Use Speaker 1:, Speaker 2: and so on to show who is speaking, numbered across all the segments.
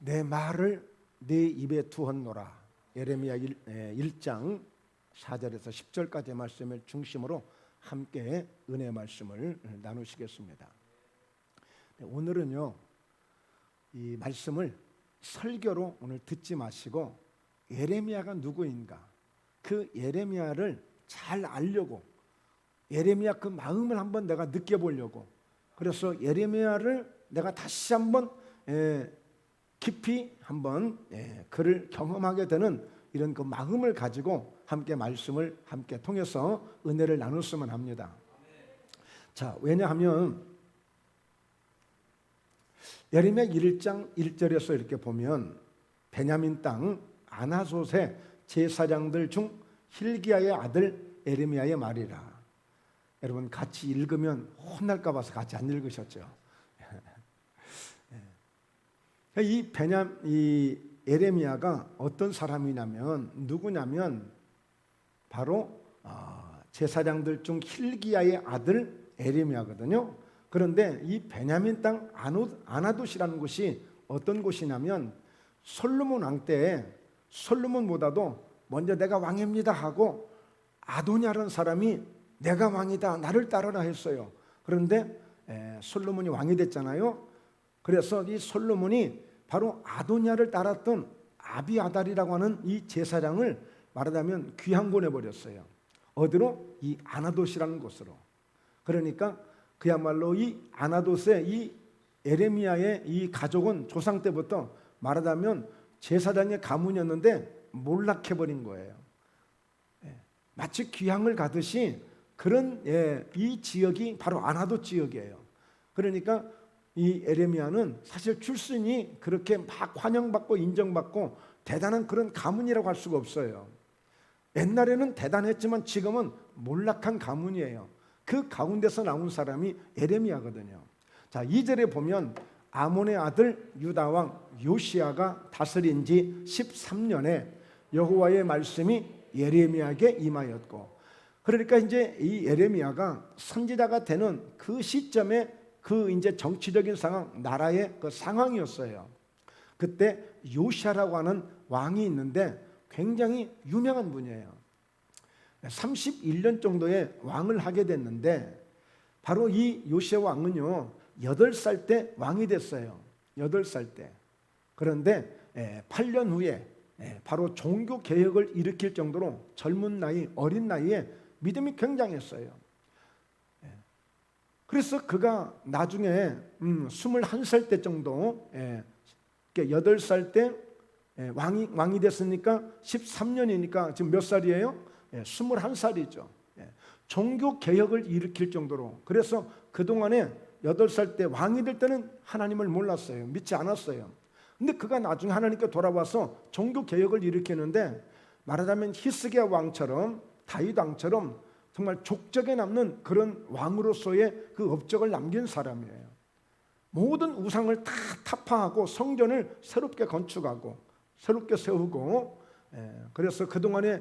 Speaker 1: 내 말을 네 입에 두었노라. 예레미야 1장 4절에서 10절까지의 말씀을 중심으로 함께 은혜의 말씀을 나누시겠습니다. 오늘은요, 이 말씀을 설교로 오늘 듣지 마시고 예레미야가 누구인가, 그 예레미야를 잘 알려고, 예레미야 그 마음을 한번 내가 느껴보려고, 그래서 예레미야를 내가 다시 한번 깊이 한번 그를 경험하게 되는 이런 그 마음을 가지고 함께 말씀을 함께 통해서 은혜를 나눴으면 합니다. 자, 왜냐하면 예레미야 1장 1절에서 이렇게 보면 베냐민 땅 아나솥의 제사장들 중 hil기야의 아들 예레미야의 말이라. 여러분 같이 읽으면 혼날까 봐서 같이 안 읽으셨죠? 이 예레미야가 어떤 사람이냐면 누구냐면 바로 제사장들 중 hil기야의 아들 예레미야거든요. 그런데 이 베냐민 땅 아나돗이라는 곳이 어떤 곳이냐면 솔로몬 왕 때에 솔로몬보다도 먼저 내가 왕입니다 하고 아도냐라는 사람이 내가 왕이다, 나를 따르라 했어요. 그런데 솔로몬이 왕이 됐잖아요. 그래서 이 솔로몬이 바로 아도냐를 따랐던 아비아달이라고 하는 이 제사장을 말하자면 귀양 보내버렸어요. 어디로? 이 아나돗이라는 곳으로. 그러니까 그야말로 이 아나돗의 이 예레미야의 이 가족은 조상 때부터 말하자면 제사장의 가문이었는데 몰락해버린 거예요. 마치 귀향을 가듯이 그런 이 지역이 바로 아나돗 지역이에요. 그러니까 이 예레미야는 사실 출신이 그렇게 막 환영받고 인정받고 대단한 그런 가문이라고 할 수가 없어요. 옛날에는 대단했지만 지금은 몰락한 가문이에요. 그 가운데서 나온 사람이 예레미야거든요. 자, 2절에 보면 아몬의 아들 유다 왕 요시야가 다스린 지 13년에 여호와의 말씀이 예레미야에게 임하였고, 그러니까 이제 이 예레미야가 선지자가 되는 그 시점에 그 이제 정치적인 상황, 나라의 그 상황이었어요. 그때 요시야라고 하는 왕이 있는데 굉장히 유명한 분이에요. 31년 정도의 왕을 하게 됐는데 바로 이 요시야 왕은요 8살 때 왕이 됐어요. 8살 때. 그런데 8년 후에 바로 종교 개혁을 일으킬 정도로 젊은 나이, 어린 나이에 믿음이 굉장했어요. 그래서 그가 나중에 21살 때 정도, 8살 때 왕이 됐으니까 13년이니까 지금 몇 살이에요? 21살이죠. 종교 개혁을 일으킬 정도로. 그래서 그동안에 8살 때 왕이 될 때는 하나님을 몰랐어요. 믿지 않았어요. 근데 그가 나중에 하나님께 돌아와서 종교 개혁을 일으키는데 말하자면 히스기야 왕처럼 다윗 왕처럼 정말 족적에 남는 그런 왕으로서의 그 업적을 남긴 사람이에요. 모든 우상을 다 타파하고 성전을 새롭게 건축하고 새롭게 세우고, 그래서 그동안에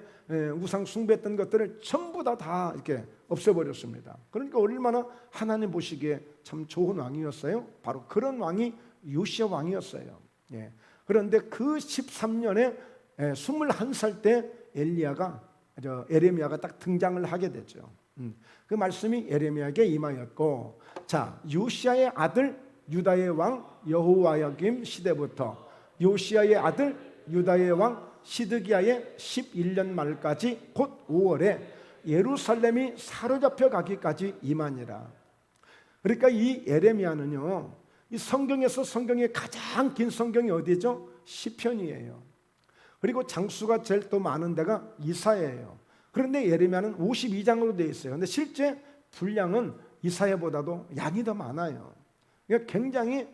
Speaker 1: 우상 숭배했던 것들을 전부 다 이렇게 없애버렸습니다. 그러니까 얼마나 하나님 보시기에 참 좋은 왕이었어요. 바로 그런 왕이 요시야 왕이었어요. 그런데 그 13년에 21살 때 예레미야가 딱 등장을 하게 되죠. 그 말씀이 예레미야에게 임하였고, 자, 요시야의 아들 유다의 왕 여호야김 시대부터 요시야의 아들 유다의 왕 시드기야의 11년 말까지 곧 5월에 예루살렘이 사로잡혀 가기까지 임하니라. 그러니까 이 예레미야는요, 이 성경에서 성경의 가장 긴 성경이 어디죠? 시편이에요. 그리고 장수가 제일 또 많은 데가 이사야예요. 그런데 예레미야는 52장으로 되어 있어요. 근데 실제 분량은 이사야보다도 양이 더 많아요. 그러니까 굉장히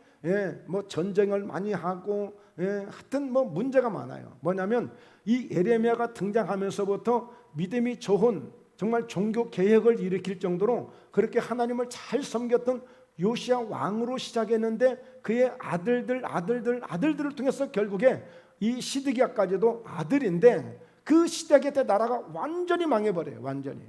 Speaker 1: 뭐 전쟁을 많이 하고 하여튼 뭐 문제가 많아요. 뭐냐면 이 예레미야가 등장하면서부터 믿음이 좋은 정말 종교 개혁을 일으킬 정도로 그렇게 하나님을 잘 섬겼던 요시야 왕으로 시작했는데 그의 아들들을 통해서 결국에 이 시드기야까지도 아들인데 그 시대에 때 나라가 완전히 망해버려요. 완전히.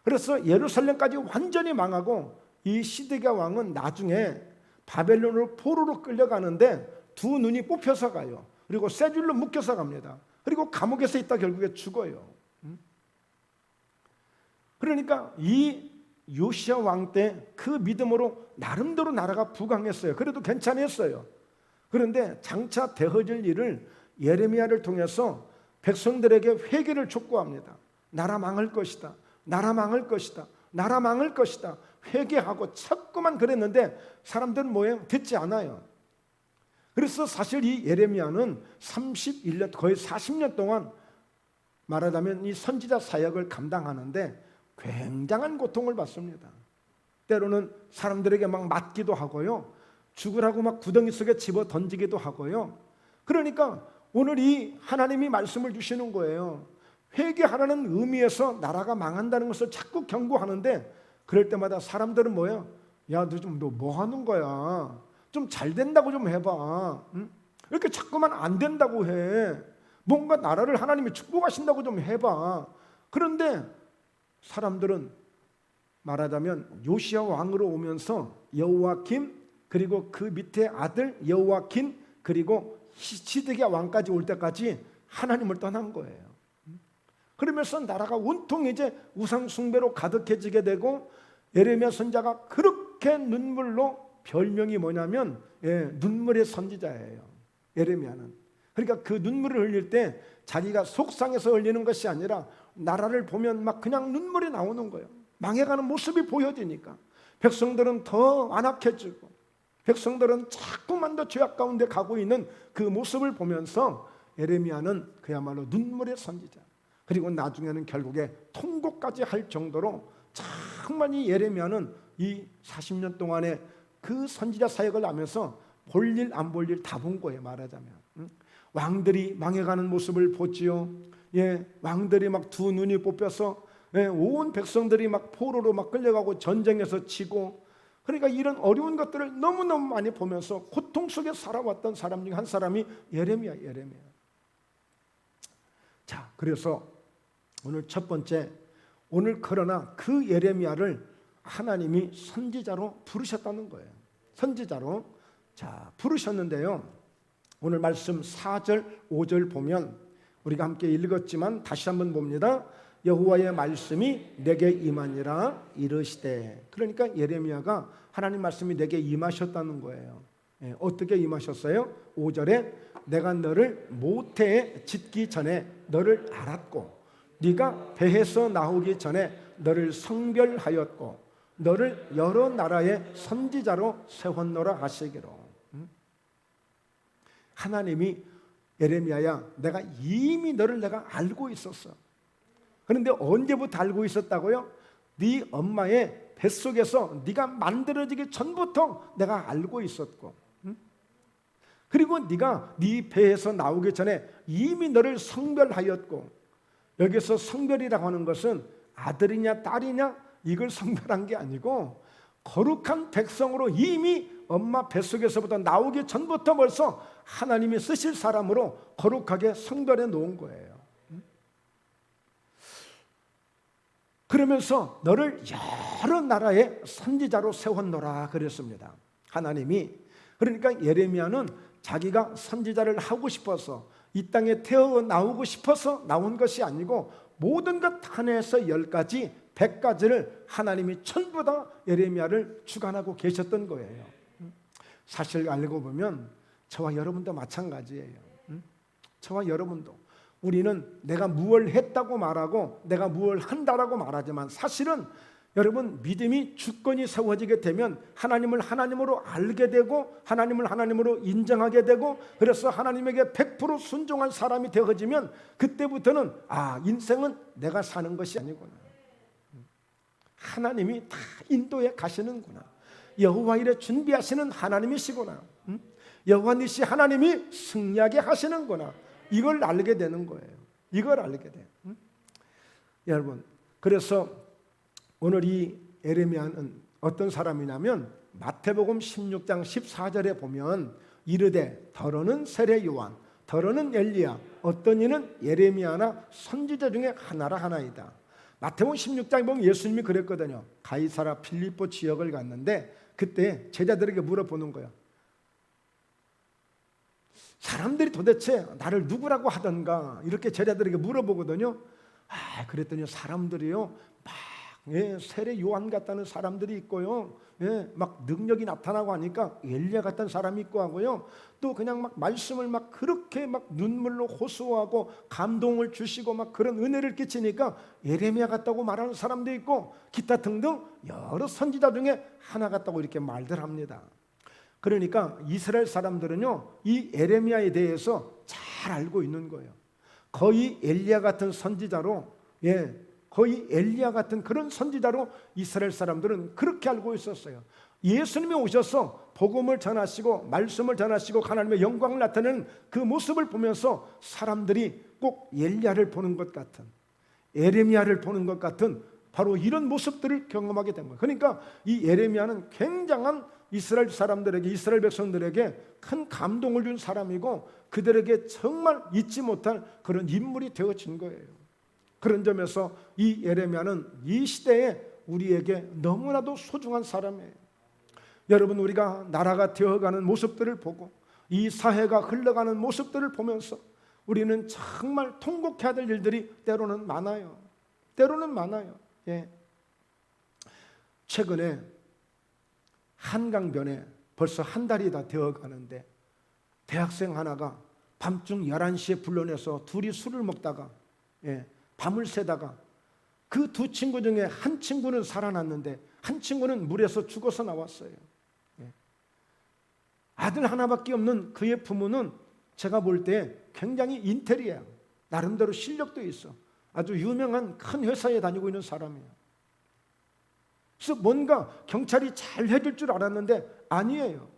Speaker 1: 그래서 예루살렘까지 완전히 망하고 이 시드기야 왕은 나중에 바벨론으로 포로로 끌려가는데 두 눈이 뽑혀서 가요. 그리고 쇠 줄로 묶여서 갑니다. 그리고 감옥에서 있다 결국에 죽어요. 그러니까 이 요시야 왕 때 그 믿음으로 나름대로 나라가 부강했어요. 그래도 괜찮았어요. 그런데 장차 되어질 일을 예레미야를 통해서 백성들에게 회개를 촉구합니다. 나라 망할 것이다. 나라 망할 것이다. 나라 망할 것이다. 회개하고 자꾸만 그랬는데 사람들은 뭐예요? 듣지 않아요. 그래서 사실 이 예레미야는 31년 거의 40년 동안 말하자면 이 선지자 사역을 감당하는데 굉장한 고통을 받습니다. 때로는 사람들에게 막 맞기도 하고요. 죽으라고 막 구덩이 속에 집어 던지기도 하고요. 그러니까 오늘 이 하나님이 말씀을 주시는 거예요. 회개하라는 의미에서 나라가 망한다는 것을 자꾸 경고하는데 그럴 때마다 사람들은 뭐예요? 야, 너 뭐 하는 거야? 좀 잘 된다고 좀 해봐. 응? 이렇게 자꾸만 안 된다고 해. 뭔가 나라를 하나님이 축복하신다고 좀 해봐. 그런데 사람들은 말하자면 요시야 왕으로 오면서 여호와김 그리고 그 밑에 아들 여호와킨 그리고 시드기야 왕까지 올 때까지 하나님을 떠난 거예요. 그러면서 나라가 온통 이제 우상 숭배로 가득해지게 되고 예레미야 선지자가 그렇게 눈물로 별명이 뭐냐면 눈물의 선지자예요. 예레미야는. 그러니까 그 눈물을 흘릴 때 자기가 속상해서 흘리는 것이 아니라 나라를 보면 막 그냥 눈물이 나오는 거예요. 망해가는 모습이 보여지니까 백성들은 더 안악해지고 백성들은 자꾸만 더 죄악 가운데 가고 있는 그 모습을 보면서 예레미야는 그야말로 눈물의 선지자 그리고 나중에는 결국에 통곡까지 할 정도로 정말 이 예레미야는 이 40년 동안에 그 선지자 사역을 하면서 볼 일 안 볼 일 다 본 거예요. 말하자면 왕들이 망해가는 모습을 보지요. 왕들이 막 두 눈이 뽑혀서 온 백성들이 막 포로로 막 끌려가고 전쟁에서 지고 그러니까 이런 어려운 것들을 너무너무 많이 보면서 고통 속에 살아왔던 사람 중 한 사람이 예레미야. 자, 그래서 오늘 첫 번째 오늘 그러나 그 예레미야를 하나님이 선지자로 부르셨다는 거예요. 선지자로 자 부르셨는데요. 오늘 말씀 4절 5절 보면 우리가 함께 읽었지만 다시 한번 봅니다. 여호와의 말씀이 내게 임하니라 이르시되 그러니까 예레미야가 하나님 말씀이 내게 임하셨다는 거예요. 어떻게 임하셨어요? 5절에 내가 너를 모태에 짓기 전에 너를 알았고 네가 배에서 나오기 전에 너를 성별하였고 너를 여러 나라의 선지자로 세웠노라 하시기로. 하나님이 예레미야야 내가 이미 너를 내가 알고 있었어. 그런데 언제부터 알고 있었다고요? 네 엄마의 뱃속에서 네가 만들어지기 전부터 내가 알고 있었고 그리고 네가 네 배에서 나오기 전에 이미 너를 성별하였고 여기서 성별이라고 하는 것은 아들이냐 딸이냐 이걸 성별한 게 아니고 거룩한 백성으로 이미 엄마 뱃속에서부터 나오기 전부터 벌써 하나님이 쓰실 사람으로 거룩하게 성별해 놓은 거예요. 그러면서 너를 여러 나라의 선지자로 세웠노라 그랬습니다. 하나님이. 그러니까 예레미야는 자기가 선지자를 하고 싶어서 이 땅에 태어나오고 싶어서 나온 것이 아니고 모든 것 하나에서 10가지 100가지를 하나님이 전부 다 예레미야를 주관하고 계셨던 거예요. 사실 알고 보면 저와 여러분도 마찬가지예요. 저와 여러분도 우리는 내가 무엇을 했다고 말하고 내가 무엇을 한다라고 말하지만 사실은 여러분 믿음이 주권이 세워지게 되면 하나님을 하나님으로 알게 되고 하나님을 하나님으로 인정하게 되고 그래서 하나님에게 100% 순종한 사람이 되어지면 그때부터는 인생은 내가 사는 것이 아니구나. 하나님이 다 인도에 가시는구나. 여호와 일에 준비하시는 하나님이시구나. 여호와 니시 하나님이 승리하게 하시는구나. 이걸 알게 되는 거예요. 이걸 알게 돼요. 여러분 그래서 오늘 이 예레미야는 어떤 사람이냐면 마태복음 16장 14절에 보면 이르되 더러는 세례 요한 더러는 엘리야 어떤 이는 예레미야나 선지자 중에 하나라 하나이다. 마태복음 16장에 보면 예수님이 그랬거든요. 가이사라 필리포 지역을 갔는데 그때 제자들에게 물어보는 거예요. 사람들이 도대체 나를 누구라고 하던가 이렇게 제자들에게 물어보거든요. 그랬더니 사람들이요, 막 세례 요한 같다는 사람들이 있고요, 막 능력이 나타나고 하니까 엘리야 같다는 사람이 있고 하고요, 또 그냥 막 말씀을 막 그렇게 막 눈물로 호소하고 감동을 주시고 막 그런 은혜를 끼치니까 예레미야 같다고 말하는 사람도 있고, 기타 등등 여러 선지자 중에 하나 같다고 이렇게 말들 합니다. 그러니까 이스라엘 사람들은요, 이 예레미야에 대해서 잘 알고 있는 거예요. 거의 엘리야 같은 선지자로, 거의 엘리야 같은 그런 선지자로 이스라엘 사람들은 그렇게 알고 있었어요. 예수님이 오셔서 복음을 전하시고 말씀을 전하시고 하나님의 영광을 나타내는 그 모습을 보면서 사람들이 꼭 엘리야를 보는 것 같은, 예레미야를 보는 것 같은 바로 이런 모습들을 경험하게 된 거예요. 그러니까 이 예레미야는 굉장한 이스라엘 사람들에게, 이스라엘 백성들에게 큰 감동을 준 사람이고, 그들에게 정말 잊지 못할 그런 인물이 되어진 거예요. 그런 점에서 이 예레미야는 이 시대에 우리에게 너무나도 소중한 사람이에요. 여러분, 우리가 나라가 되어가는 모습들을 보고 이 사회가 흘러가는 모습들을 보면서 우리는 정말 통곡해야 될 일들이 때로는 많아요. 때로는 많아요. 최근에 한강변에 벌써 한 달이 다 되어가는데, 대학생 하나가 밤중 11시에 불러내서 둘이 술을 먹다가 밤을 새다가 그 두 친구 중에 한 친구는 살아났는데 한 친구는 물에서 죽어서 나왔어요. 아들 하나밖에 없는 그의 부모는 제가 볼 때 굉장히 인텔이에요. 나름대로 실력도 있어. 아주 유명한 큰 회사에 다니고 있는 사람이에요. 그래서 뭔가 경찰이 잘 해줄 줄 알았는데 아니에요.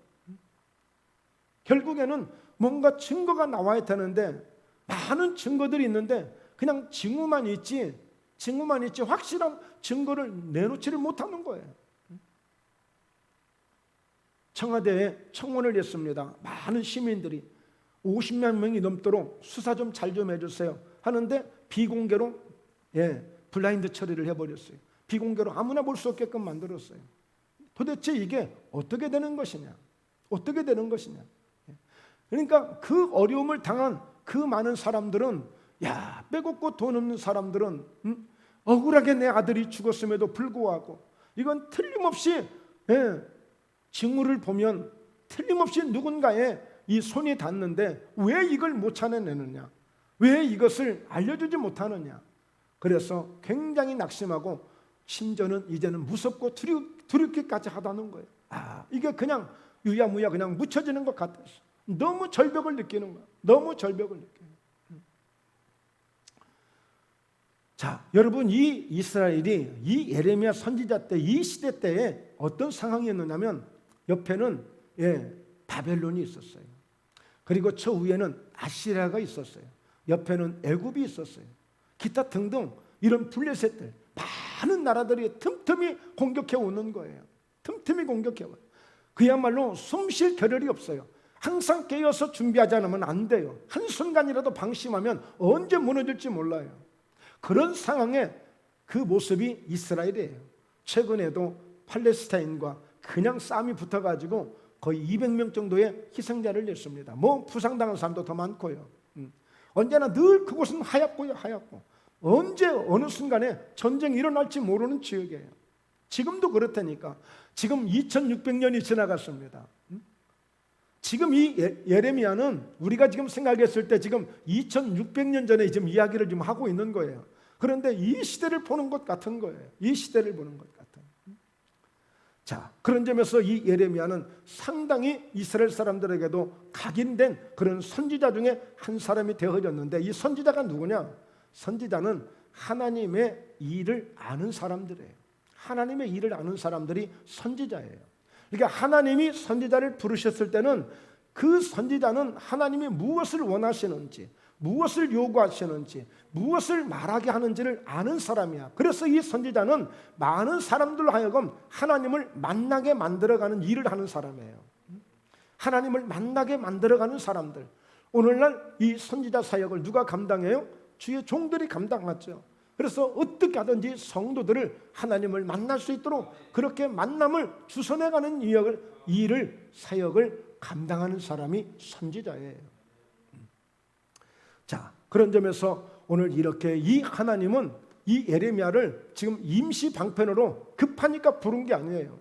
Speaker 1: 결국에는 뭔가 증거가 나와야 되는데, 많은 증거들이 있는데 그냥 징후만 있지 확실한 증거를 내놓지를 못하는 거예요. 청와대에 청원을 했습니다. 많은 시민들이 50만 명이 넘도록 수사 좀 잘 좀 해주세요 하는데 비공개로 블라인드 처리를 해버렸어요. 비공개로 아무나 볼 수 없게끔 만들었어요. 도대체 이게 어떻게 되는 것이냐? 어떻게 되는 것이냐? 그러니까 그 어려움을 당한 그 많은 사람들은, 빼곡고 돈 없는 사람들은 억울하게 내 아들이 죽었음에도 불구하고, 이건 틀림없이 징후를 보면 틀림없이 누군가의 이 손이 닿는데 왜 이걸 못 찾아내느냐? 왜 이것을 알려주지 못하느냐? 그래서 굉장히 낙심하고, 심지어는 이제는 무섭고 두렵기까지 하다는 거예요. 이게 그냥 유야무야 그냥 묻혀지는 것 같아서 너무 절벽을 느끼는 거예요. 너무 절벽을 느끼는 거예요. 자, 여러분, 이 이스라엘이 이 예레미야 선지자 때, 이 시대 때에 어떤 상황이었느냐면, 옆에는 바벨론이 있었어요. 그리고 저 위에는 아시리아가 있었어요. 옆에는 애굽이 있었어요. 기타 등등 이런 블레셋들, 많은 나라들이 틈틈이 공격해 오는 거예요. 틈틈이 공격해 와요. 그야말로 숨 쉴 겨를이 없어요. 항상 깨어서 준비하지 않으면 안 돼요. 한순간이라도 방심하면 언제 무너질지 몰라요. 그런 상황에 그 모습이 이스라엘이에요. 최근에도 팔레스타인과 그냥 싸움이 붙어가지고 거의 200명 정도의 희생자를 냈습니다. 부상당한 사람도 더 많고요. 언제나 늘 그곳은 하얗고요, 하얗고 언제 어느 순간에 전쟁이 일어날지 모르는 지역이에요. 지금도 그렇다니까. 지금 2600년이 지나갔습니다. 지금 이 예레미야는 우리가 지금 생각했을 때 지금 2600년 전에 지금 이야기를 지금 하고 있는 거예요. 그런데 이 시대를 보는 것 같은 거예요. 이 시대를 보는 것 같은. 자, 그런 점에서 이 예레미야는 상당히 이스라엘 사람들에게도 각인된 그런 선지자 중에 한 사람이 되어졌는데, 이 선지자가 누구냐? 선지자는 하나님의 일을 아는 사람들이에요. 하나님의 일을 아는 사람들이 선지자예요. 그러니까 하나님이 선지자를 부르셨을 때는 그 선지자는 하나님이 무엇을 원하시는지, 무엇을 요구하시는지, 무엇을 말하게 하는지를 아는 사람이야. 그래서 이 선지자는 많은 사람들로 하여금 하나님을 만나게 만들어가는 일을 하는 사람이에요. 하나님을 만나게 만들어가는 사람들. 오늘날 이 선지자 사역을 누가 감당해요? 주의 종들이 감당하죠. 그래서 어떻게 하든지 성도들을 하나님을 만날 수 있도록 그렇게 만남을 주선해가는 일을, 사역을 감당하는 사람이 선지자예요. 자, 그런 점에서 오늘 이렇게 이 하나님은 이 예레미야를 지금 임시 방편으로 급하니까 부른 게 아니에요.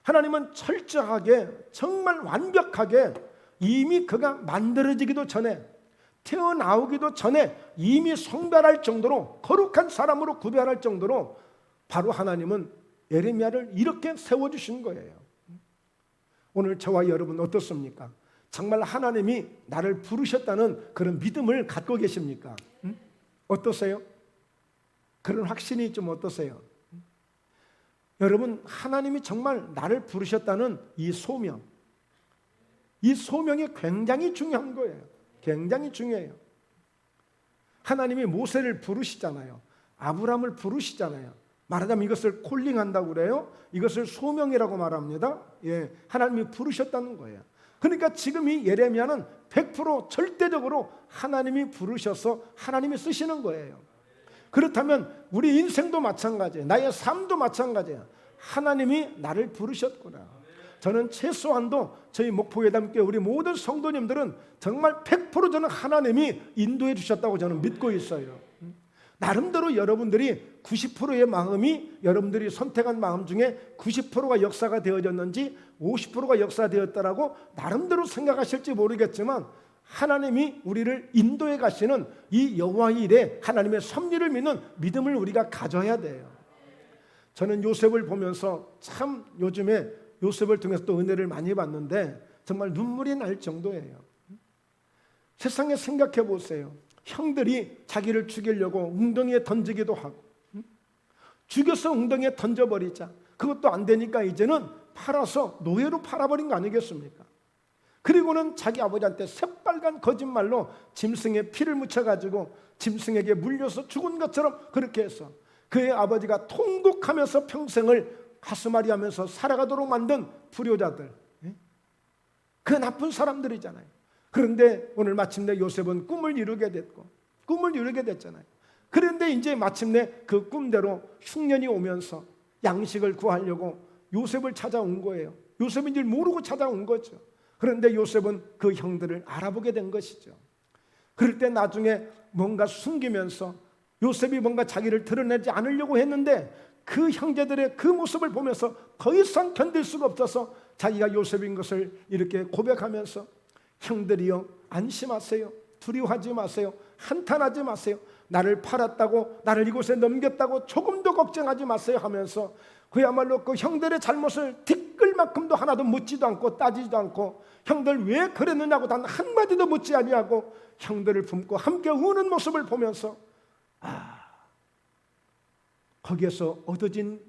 Speaker 1: 하나님은 철저하게 정말 완벽하게 이미 그가 만들어지기도 전에, 태어나오기도 전에 이미 성별할 정도로, 거룩한 사람으로 구별할 정도로 바로 하나님은 예레미야를 이렇게 세워주신 거예요. 오늘 저와 여러분 어떻습니까? 정말 하나님이 나를 부르셨다는 그런 믿음을 갖고 계십니까? 어떠세요? 그런 확신이 좀 어떠세요? 여러분, 하나님이 정말 나를 부르셨다는 이 소명, 이 소명이 굉장히 중요한 거예요. 굉장히 중요해요. 하나님이 모세를 부르시잖아요. 아브라함을 부르시잖아요. 말하자면 이것을 콜링한다고 그래요. 이것을 소명이라고 말합니다. 예, 하나님이 부르셨다는 거예요. 그러니까 지금 이 예레미야는 100% 절대적으로 하나님이 부르셔서 하나님이 쓰시는 거예요. 그렇다면 우리 인생도 마찬가지예요. 나의 삶도 마찬가지예요. 하나님이 나를 부르셨구나. 저는 최소한도 저희 목포예담교회 우리 모든 성도님들은 정말 100% 저는 하나님이 인도해 주셨다고 저는 믿고 있어요. 나름대로 여러분들이 90%의 마음이, 여러분들이 선택한 마음 중에 90%가 역사가 되어졌는지 50%가 역사되었다라고 나름대로 생각하실지 모르겠지만, 하나님이 우리를 인도해 가시는 이 여호와의 일에 하나님의 섭리를 믿는 믿음을 우리가 가져야 돼요. 저는 요셉을 보면서 참 요즘에 요셉을 통해서 또 은혜를 많이 받는데 정말 눈물이 날 정도예요. 세상에 생각해 보세요. 형들이 자기를 죽이려고 웅덩이에 던지기도 하고, 죽여서 웅덩이에 던져버리자. 그것도 안 되니까 이제는 팔아서 노예로 팔아버린 거 아니겠습니까? 그리고는 자기 아버지한테 새빨간 거짓말로 짐승에 피를 묻혀가지고 짐승에게 물려서 죽은 것처럼 그렇게 해서 그의 아버지가 통곡하면서 평생을 가슴앓이하면서 살아가도록 만든 불효자들, 그 나쁜 사람들이잖아요. 그런데 오늘 마침내 요셉은 꿈을 이루게 됐잖아요. 그런데 이제 마침내 그 꿈대로 흉년이 오면서 양식을 구하려고 요셉을 찾아온 거예요. 요셉인 줄 모르고 찾아온 거죠. 그런데 요셉은 그 형들을 알아보게 된 것이죠. 그럴 때 나중에 뭔가 숨기면서 요셉이 뭔가 자기를 드러내지 않으려고 했는데 그 형제들의 그 모습을 보면서 더 이상 견딜 수가 없어서 자기가 요셉인 것을 이렇게 고백하면서, 형들이여 안심하세요. 두려워하지 마세요. 한탄하지 마세요. 나를 팔았다고, 나를 이곳에 넘겼다고 조금도 걱정하지 마세요 하면서 그야말로 그 형들의 잘못을 티끌만큼도 하나도 묻지도 않고 따지지도 않고, 형들 왜 그랬느냐고 단 한마디도 묻지 아니하고 형들을 품고 함께 우는 모습을 보면서, 거기에서 얻어진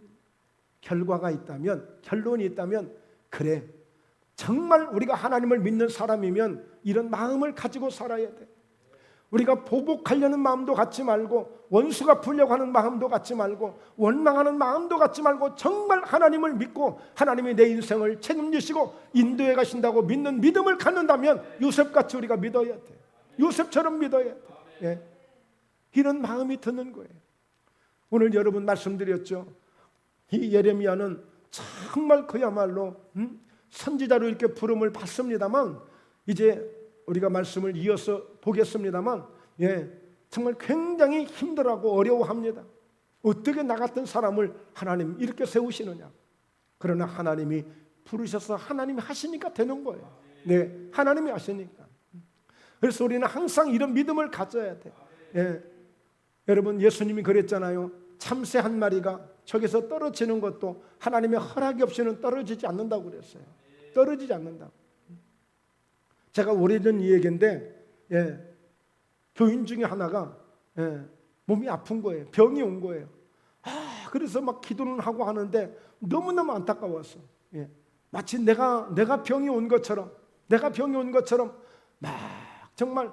Speaker 1: 결과가 있다면, 결론이 있다면, 그래, 정말 우리가 하나님을 믿는 사람이면 이런 마음을 가지고 살아야 돼. 우리가 보복하려는 마음도 갖지 말고, 원수가 풀려고 하는 마음도 갖지 말고, 원망하는 마음도 갖지 말고, 정말 하나님을 믿고 하나님이 내 인생을 책임지시고 인도해 가신다고 믿는 믿음을 갖는다면 요셉같이 우리가 믿어야 돼. 요셉처럼 믿어야 돼. 예. 이런 마음이 드는 거예요. 오늘 여러분 말씀드렸죠. 이 예레미야는 정말 그야말로 선지자로 이렇게 부름을 받습니다만, 이제 우리가 말씀을 이어서 보겠습니다만, 정말 굉장히 힘들어하고 어려워합니다. 어떻게 나 같은 사람을 하나님 이렇게 세우시느냐. 그러나 하나님이 부르셔서 하나님이 하시니까 되는 거예요. 네, 하나님이 하시니까. 그래서 우리는 항상 이런 믿음을 가져야 돼. 여러분, 예수님이 그랬잖아요. 참새 한 마리가 저기서 떨어지는 것도 하나님의 허락이 없이는 떨어지지 않는다고 그랬어요. 떨어지지 않는다고. 제가 오래전 이 얘기인데, 교인 중에 하나가 몸이 아픈 거예요. 병이 온 거예요. 그래서 막 기도는 하고 하는데 너무너무 안타까웠어. 마치 내가 병이 온 것처럼, 막 정말,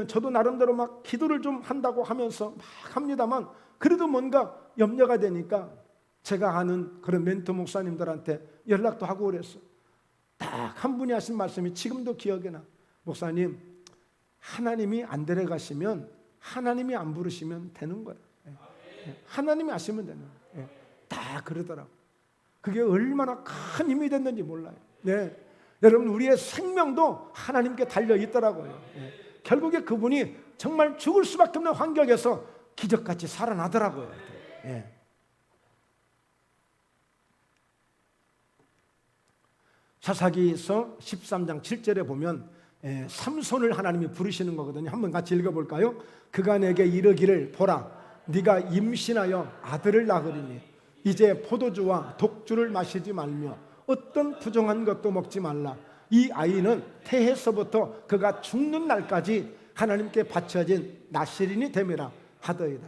Speaker 1: 저도 나름대로 막 기도를 좀 한다고 하면서 막 합니다만, 그래도 뭔가 염려가 되니까 제가 아는 그런 멘토 목사님들한테 연락도 하고 그랬어. 딱 한 분이 하신 말씀이 지금도 기억이 나. 목사님, 하나님이 안 데려가시면, 하나님이 안 부르시면 되는 거야. 하나님이 하시면 되는 거야. 다 그러더라고. 그게 얼마나 큰 힘이 됐는지 몰라요. 여러분, 우리의 생명도 하나님께 달려 있더라고요. 결국에 그분이 정말 죽을 수밖에 없는 환경에서 기적같이 살아나더라고요. 예. 사사기서 13장 7절에 보면 삼손을 하나님이 부르시는 거거든요. 한번 같이 읽어볼까요? 그가 내게 이르기를 보라 네가 임신하여 아들을 낳으리니 이제 포도주와 독주를 마시지 말며 어떤 부정한 것도 먹지 말라. 이 아이는 태에서부터 그가 죽는 날까지 하나님께 바쳐진 나실인이 됨이라 하더이다.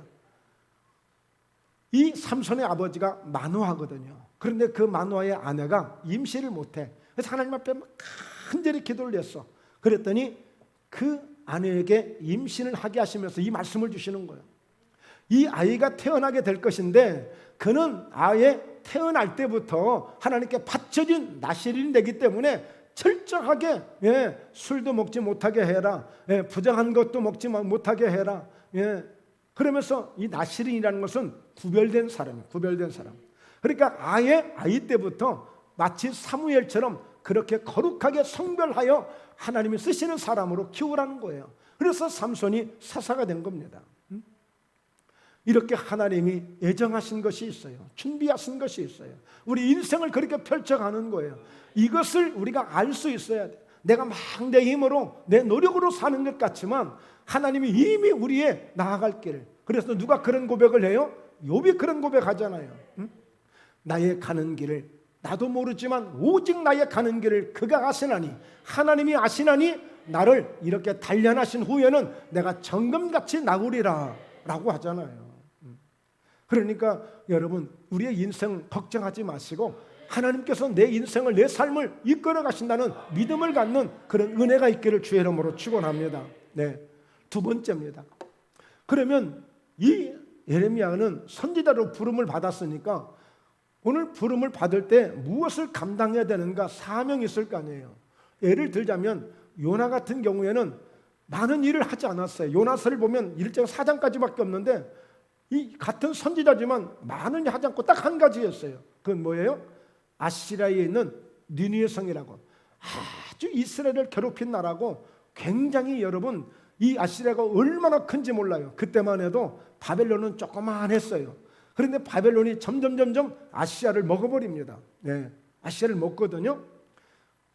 Speaker 1: 이 삼손의 아버지가 마노아거든요. 그런데 그 마노아의 아내가 임신을 못해. 그래서 하나님 앞에 막 간절히 기도를 했어. 그랬더니 그 아내에게 임신을 하게 하시면서 이 말씀을 주시는 거예요. 이 아이가 태어나게 될 것인데 그는 아예 태어날 때부터 하나님께 바쳐진 나실인이 되기 때문에 철저하게 술도 먹지 못하게 해라. 부정한 것도 먹지 못하게 해라. 그러면서 이 나실인이라는 것은 구별된 사람이에요. 구별된 사람. 그러니까 아예 아이 때부터 마치 사무엘처럼 그렇게 거룩하게 성별하여 하나님이 쓰시는 사람으로 키우라는 거예요. 그래서 삼손이 사사가 된 겁니다. 이렇게 하나님이 예정하신 것이 있어요. 준비하신 것이 있어요. 우리 인생을 그렇게 펼쳐가는 거예요. 이것을 우리가 알 수 있어야 돼. 내가 막 내 힘으로 내 노력으로 사는 것 같지만 하나님이 이미 우리의 나아갈 길을. 그래서 누가 그런 고백을 해요? 욥이 그런 고백하잖아요. 나의 가는 길을 나도 모르지만 오직 나의 가는 길을 그가 아시나니 하나님이 아시나니 나를 이렇게 단련하신 후에는 내가 정금같이 나으리라 라고 하잖아요. 그러니까 여러분 우리의 인생 걱정하지 마시고 하나님께서 내 인생을 내 삶을 이끌어 가신다는 믿음을 갖는 그런 은혜가 있기를 주의 이름으로 축원합니다. 네, 두 번째입니다. 그러면 이 예레미야는 선지자로 부름을 받았으니까 오늘 부름을 받을 때 무엇을 감당해야 되는가 사명이 있을 거 아니에요. 예를 들자면 요나 같은 경우에는 많은 일을 하지 않았어요. 요나서를 보면 1장 4장까지밖에 없는데 이 같은 선지자지만 많은 일 하지 않고 딱 한 가지였어요. 그건 뭐예요? 아시리아에 있는 니느웨 성이라고 아주 이스라엘을 괴롭힌 나라고 굉장히 여러분 이 아시리아가 얼마나 큰지 몰라요. 그때만 해도 바벨론은 조그만했어요. 그런데 바벨론이 점점 아시아를 먹어버립니다. 네, 아시아를 먹거든요.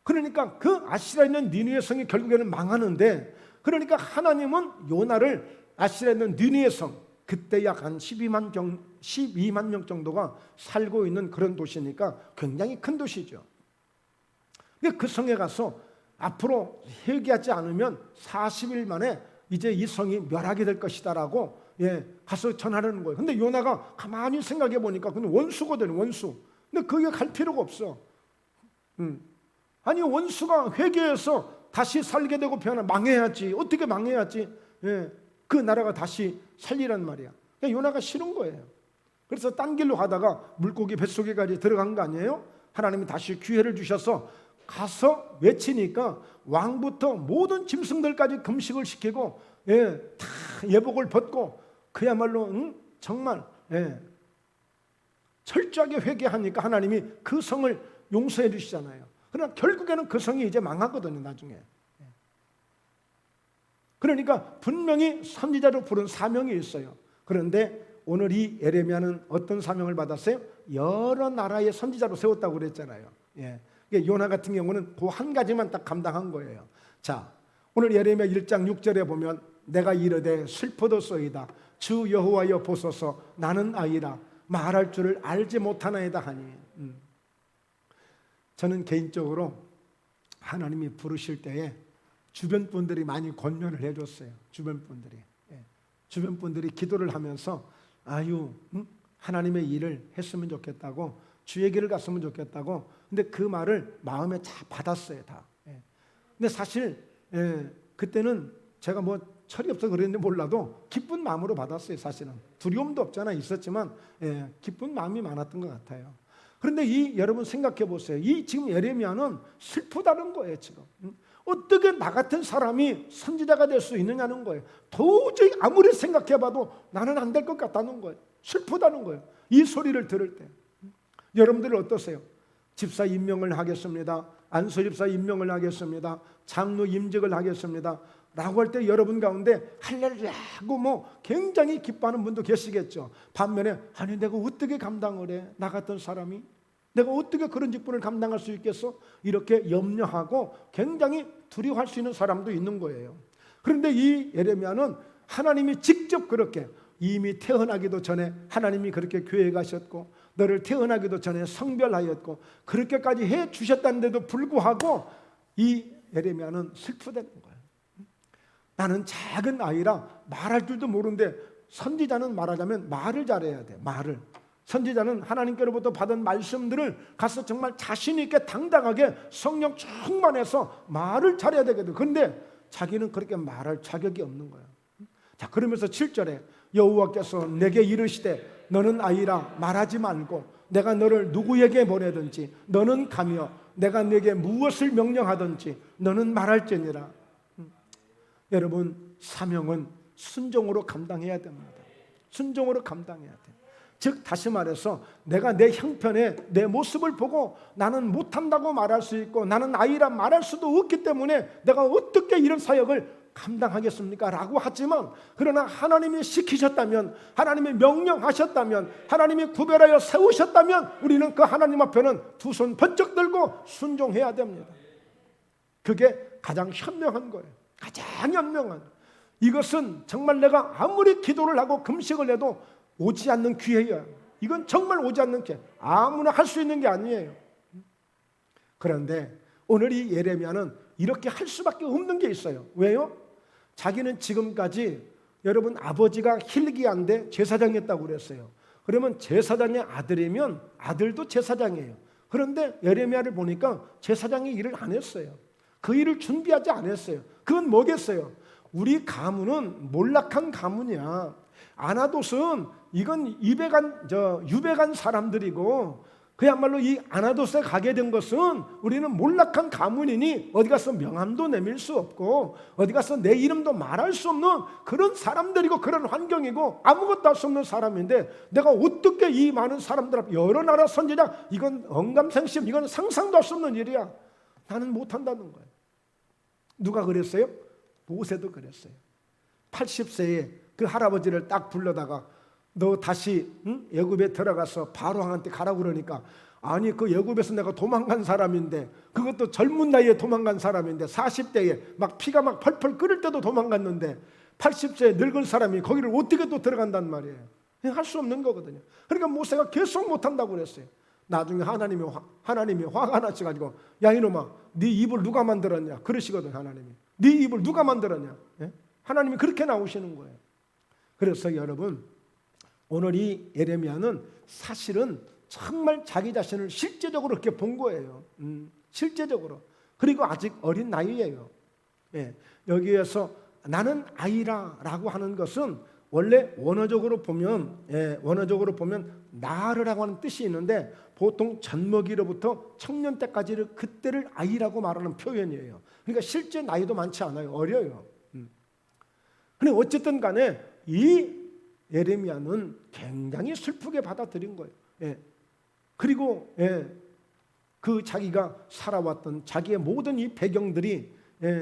Speaker 1: 그러니까 그 아시리아에 있는 니느웨 성이 결국에는 망하는데 그러니까 하나님은 요나를 아시리아에 있는 니느웨 성 그때 약 한 12만 명 정도가 살고 있는 그런 도시니까 굉장히 큰 도시죠. 근데 그 성에 가서 앞으로 회개하지 않으면 40일 만에 이제 이 성이 멸하게 될 것이다라고 가서 전하려는 거예요. 근데 요나가 가만히 생각해 보니까 그는 원수거든요. 원수. 근데 거기에 갈 필요가 없어. 아니 원수가 회개해서 다시 살게 되고 망해야지. 어떻게 망해야지? 그 나라가 다시 살리란 말이야. 그러니까 요나가 싫은 거예요. 그래서 딴 길로 가다가 물고기 뱃속에까지 들어간 거 아니에요? 하나님이 다시 기회를 주셔서 가서 외치니까 왕부터 모든 짐승들까지 금식을 시키고 다 예복을 벗고 그야말로 정말 철저하게 회개하니까 하나님이 그 성을 용서해 주시잖아요. 그러나 결국에는 그 성이 이제 망하거든요. 나중에. 그러니까 분명히 선지자로 부른 사명이 있어요. 그런데 오늘 이 예레미야는 어떤 사명을 받았어요? 여러 나라의 선지자로 세웠다고 그랬잖아요. 요나 같은 경우는 그 한 가지만 딱 감당한 거예요. 자, 오늘 예레미야 1장 6절에 보면 내가 이르되 슬퍼도소이다 주 여호와여 보소서 나는 아이라 말할 줄을 알지 못하나이다 하니 저는 개인적으로 하나님이 부르실 때에 주변 분들이 많이 권면을 해줬어요. 주변 분들이 기도를 하면서 하나님의 일을 했으면 좋겠다고 주의 길을 갔으면 좋겠다고. 근데 그 말을 마음에 다 받았어요. 다. 근데 사실 그때는 제가 뭐 철이 없어 그랬는데 몰라도 기쁜 마음으로 받았어요. 사실은 두려움도 없잖아 있었지만 기쁜 마음이 많았던 것 같아요. 그런데 여러분 생각해 보세요. 이 지금 예레미야는 슬프다는 거예요. 지금 어떻게 나 같은 사람이 선지자가 될 수 있느냐는 거예요. 도저히 아무리 생각해봐도 나는 안 될 것 같다는 거예요. 슬프다는 거예요. 이 소리를 들을 때 여러분들 어떠세요? 집사 임명을 하겠습니다. 안수집사 임명을 하겠습니다, 장로 임직을 하겠습니다 라고 할 때 여러분 가운데 할렐루야 하고 뭐 굉장히 기뻐하는 분도 계시겠죠. 반면에 아니 내가 어떻게 감당을 해, 나 같은 사람이 내가 어떻게 그런 직분을 감당할 수 있겠어, 이렇게 염려하고 굉장히 두려워할 수 있는 사람도 있는 거예요. 그런데 이 예레미야는 하나님이 직접 그렇게 이미 태어나기도 전에 하나님이 그렇게 교회에 가셨고 너를 태어나기도 전에 성별하였고 그렇게까지 해 주셨다는데도 불구하고 이 예레미야는 슬프다는 거예요. 나는 작은 아이라 말할 줄도 모르는데, 선지자는 말하자면 말을 잘해야 돼. 말을. 선지자는 하나님께로부터 받은 말씀들을 가서 정말 자신 있게 당당하게 성령 충만해서 말을 잘해야 되거든. 그런데 자기는 그렇게 말할 자격이 없는 거야. 자, 그러면서 7절에 여호와께서 내게 이르시되 너는 아이라 말하지 말고 내가 너를 누구에게 보내든지 너는 가며 내가 네게 무엇을 명령하든지 너는 말할지니라. 여러분, 사명은 순종으로 감당해야 됩니다. 순종으로 감당해야 돼. 즉 다시 말해서 내가 내 형편에 내 모습을 보고 나는 못한다고 말할 수 있고 나는 아이라 말할 수도 없기 때문에 내가 어떻게 이런 사역을 감당하겠습니까? 라고 하지만, 그러나 하나님이 시키셨다면, 하나님이 명령하셨다면, 하나님이 구별하여 세우셨다면 우리는 그 하나님 앞에는 두 손 번쩍 들고 순종해야 됩니다. 그게 가장 현명한 거예요. 가장 현명한. 이것은 정말 내가 아무리 기도를 하고 금식을 해도 오지 않는 기회예요. 이건 정말 오지 않는 기회. 아무나 할 수 있는 게 아니에요. 그런데 오늘 이 예레미야는 이렇게 할 수밖에 없는 게 있어요. 왜요? 자기는 지금까지 여러분 아버지가 hil기야인데 제사장이었다고 그랬어요. 그러면 제사장의 아들이면 아들도 제사장이에요. 그런데 예레미야를 보니까 제사장의 일을 안 했어요. 그 일을 준비하지 않았어요. 그건 뭐겠어요? 우리 가문은 몰락한 가문이야. 아나돗은 이건 유배간 사람들이고, 그야말로 이 아나돗에 가게 된 것은 우리는 몰락한 가문이니 어디 가서 명함도 내밀 수 없고 어디 가서 내 이름도 말할 수 없는 그런 사람들이고 그런 환경이고 아무것도 할 수 없는 사람인데, 내가 어떻게 이 많은 사람들 앞 여러 나라 선지자, 이건 언감생심, 이건 상상도 할 수 없는 일이야. 나는 못한다는 거예요. 누가 그랬어요? 모세도 그랬어요. 80세에 그 할아버지를 딱 불러다가 너 다시 애굽에 들어가서 바로왕한테 가라고 그러니까, 아니 그 애굽에서 내가 도망간 사람인데, 그것도 젊은 나이에 도망간 사람인데 40대에 막 피가 막 펄펄 끓을 때도 도망갔는데 80세에 늙은 사람이 거기를 어떻게 또 들어간단 말이에요. 할 수 없는 거거든요. 그러니까 모세가 계속 못한다고 그랬어요. 나중에 하나님이 화가 나셔가지고 야 이놈아, 네 입을 누가 만들었냐 그러시거든. 하나님이 네 입을 누가 만들었냐. 예? 하나님이 그렇게 나오시는 거예요. 그래서 여러분, 오늘 이 예레미야는 사실은 정말 자기 자신을 실제적으로 그렇게 본 거예요. 실제적으로. 그리고 아직 어린 나이예요. 예. 여기에서 나는 아이라 라고 하는 것은 원래 원어적으로 보면 나으르라고 하는 뜻이 있는데, 보통 젖먹이로부터 청년 때까지를 그때를 아이라고 말하는 표현이에요. 그러니까 실제 나이도 많지 않아요. 어려요. 근데 어쨌든 간에 이 예레미야는 굉장히 슬프게 받아들인 거예요. 예. 그리고 그 자기가 살아왔던 자기의 모든 이 배경들이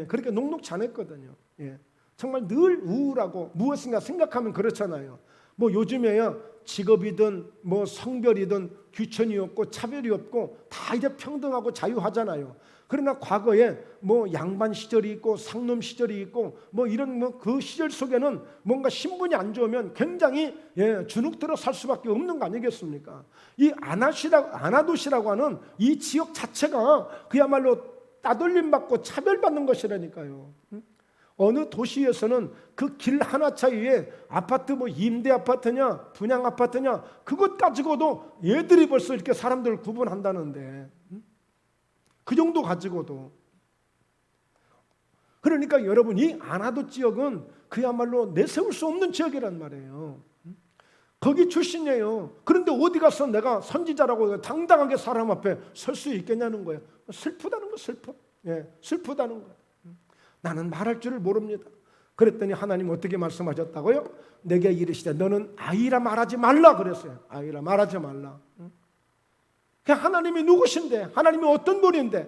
Speaker 1: 그렇게 녹록지 않았거든요. 예. 정말 늘 우울하고 무엇인가 생각하면 그렇잖아요. 뭐 요즘에야 직업이든 뭐 성별이든 귀천이 없고 차별이 없고 다 이제 평등하고 자유하잖아요. 그러나 과거에 뭐 양반 시절이 있고 상놈 시절이 있고 뭐 이런 뭐 그 시절 속에는 뭔가 신분이 안 좋으면 굉장히 주눅들어 살 수밖에 없는 거 아니겠습니까? 이 아나돗이라고 하는 이 지역 자체가 그야말로 따돌림 받고 차별받는 것이라니까요. 어느 도시에서는 그 길 하나 차이에 아파트 뭐 임대 아파트냐 분양 아파트냐 그것 가지고도 얘들이 벌써 이렇게 사람들을 구분한다는데, 그 정도 가지고도. 그러니까 여러분, 이 아나돗 지역은 그야말로 내세울 수 없는 지역이란 말이에요. 거기 출신이에요. 그런데 어디 가서 내가 선지자라고 당당하게 사람 앞에 설 수 있겠냐는 거예요. 슬프다는 거, 슬프다는 거예요. 나는 말할 줄을 모릅니다. 그랬더니 하나님 어떻게 말씀하셨다고요? 내게 이르시되 너는 아이라 말하지 말라 그랬어요. 아이라 말하지 말라. 그냥 하나님이 누구신데, 하나님이 어떤 분인데,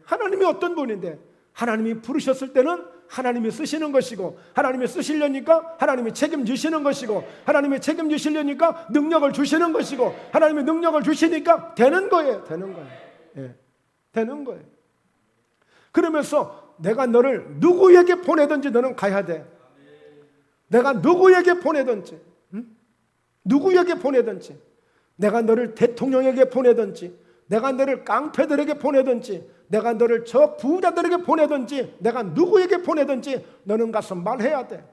Speaker 1: 하나님이 어떤 분인데 하나님이 부르셨을 때는 하나님이 쓰시는 것이고 하나님이 쓰시려니까 하나님이 책임지시는 것이고 하나님이 책임지시려니까 능력을 주시는 것이고 하나님이 능력을 주시니까 되는 거예요. 되는 거예요. 그러면서 내가 너를 누구에게 보내든지 너는 가야 돼. 내가 누구에게 보내든지 누구에게 보내든지 내가 너를 대통령에게 보내든지 내가 너를 깡패들에게 보내든지 내가 너를 저 부자들에게 보내든지 내가 누구에게 보내든지 너는 가서 말해야 돼.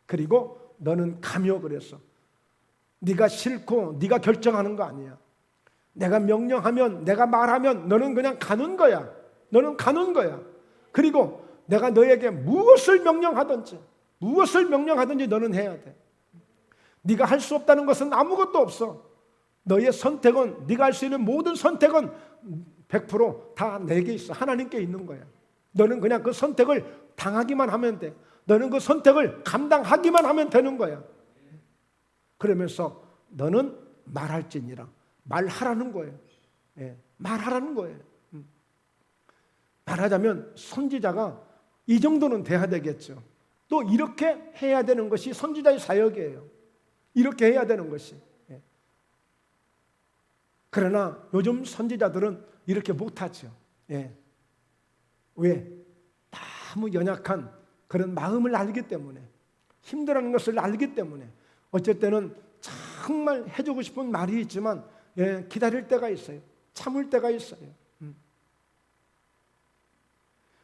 Speaker 1: 그리고 너는 가며 그랬어. 네가 싫고 네가 결정하는 거 아니야. 내가 명령하면 내가 말하면 너는 그냥 가는 거야. 너는 가는 거야. 그리고 내가 너에게 무엇을 명령하든지 너는 해야 돼. 네가 할 수 없다는 것은 아무것도 없어. 너의 선택은 네가 할 수 있는 모든 선택은 100% 다 내게 있어. 하나님께 있는 거야. 너는 그냥 그 선택을 당하기만 하면 돼. 너는 그 선택을 감당하기만 하면 되는 거야. 그러면서 너는 말할지니라. 말하라는 거예요. 말하라는 거예요. 말하자면 선지자가 이 정도는 돼야 되겠죠. 또 이렇게 해야 되는 것이 선지자의 사역이에요. 이렇게 해야 되는 것이. 그러나 요즘 선지자들은 이렇게 못하죠. 왜? 너무 연약한 그런 마음을 알기 때문에, 힘들어하는 것을 알기 때문에 어쩔 때는 정말 해주고 싶은 말이 있지만 기다릴 때가 있어요. 참을 때가 있어요.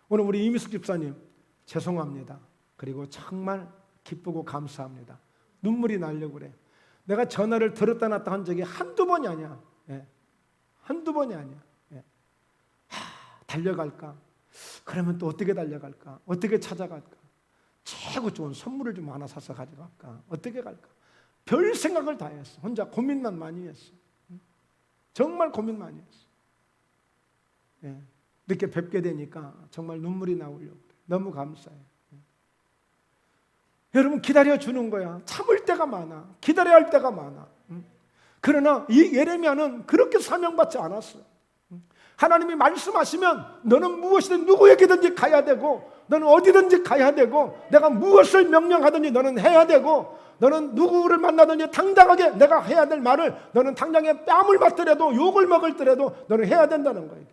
Speaker 1: 오늘 우리 이미숙 집사님 죄송합니다. 그리고 정말 기쁘고 감사합니다. 눈물이 나려고 그래. 내가 전화를 들었다 놨다 한 적이 한두 번이 아니야. 한두 번이 아니야. 달려갈까? 그러면 또 어떻게 달려갈까? 어떻게 찾아갈까? 최고 좋은 선물을 좀 하나 사서 가져갈까? 어떻게 갈까? 별 생각을 다 했어. 혼자 고민만 많이 했어. 정말 고민 많이 했어. 이렇게 뵙게 되니까 정말 눈물이 나오려고 그래. 너무 감사해요. 여러분 기다려주는 거야. 참을 때가 많아. 기다려야 할 때가 많아. 그러나 이 예레미야는 그렇게 사명받지 않았어요. 하나님이 말씀하시면 너는 무엇이든 누구에게든지 가야 되고 너는 어디든지 가야 되고 내가 무엇을 명령하든지 너는 해야 되고 너는 누구를 만나든지 당당하게 내가 해야 될 말을 너는 당장에 뺨을 맞더라도 욕을 먹을더라도 너는 해야 된다는 거예요.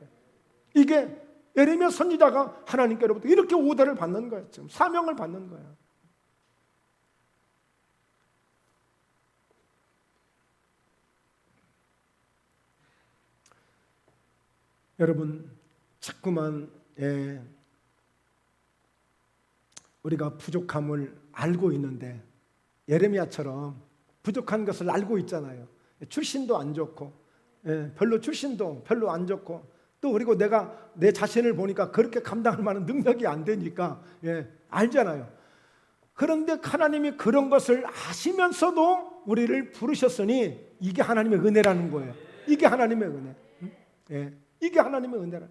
Speaker 1: 이게 예레미야 선지자가 하나님께로부터 이렇게 오더를 받는 거예요. 지금 사명을 받는 거예요. 여러분 자꾸만 우리가 부족함을 알고 있는데 예레미야처럼 부족한 것을 알고 있잖아요. 출신도 안 좋고 별로 출신도 별로 안 좋고 또 그리고 내가 내 자신을 보니까 그렇게 감당할 만한 능력이 안 되니까 알잖아요. 그런데 하나님이 그런 것을 아시면서도 우리를 부르셨으니 이게 하나님의 은혜라는 거예요. 이게 하나님의 은혜. 이게 하나님의 은혜라.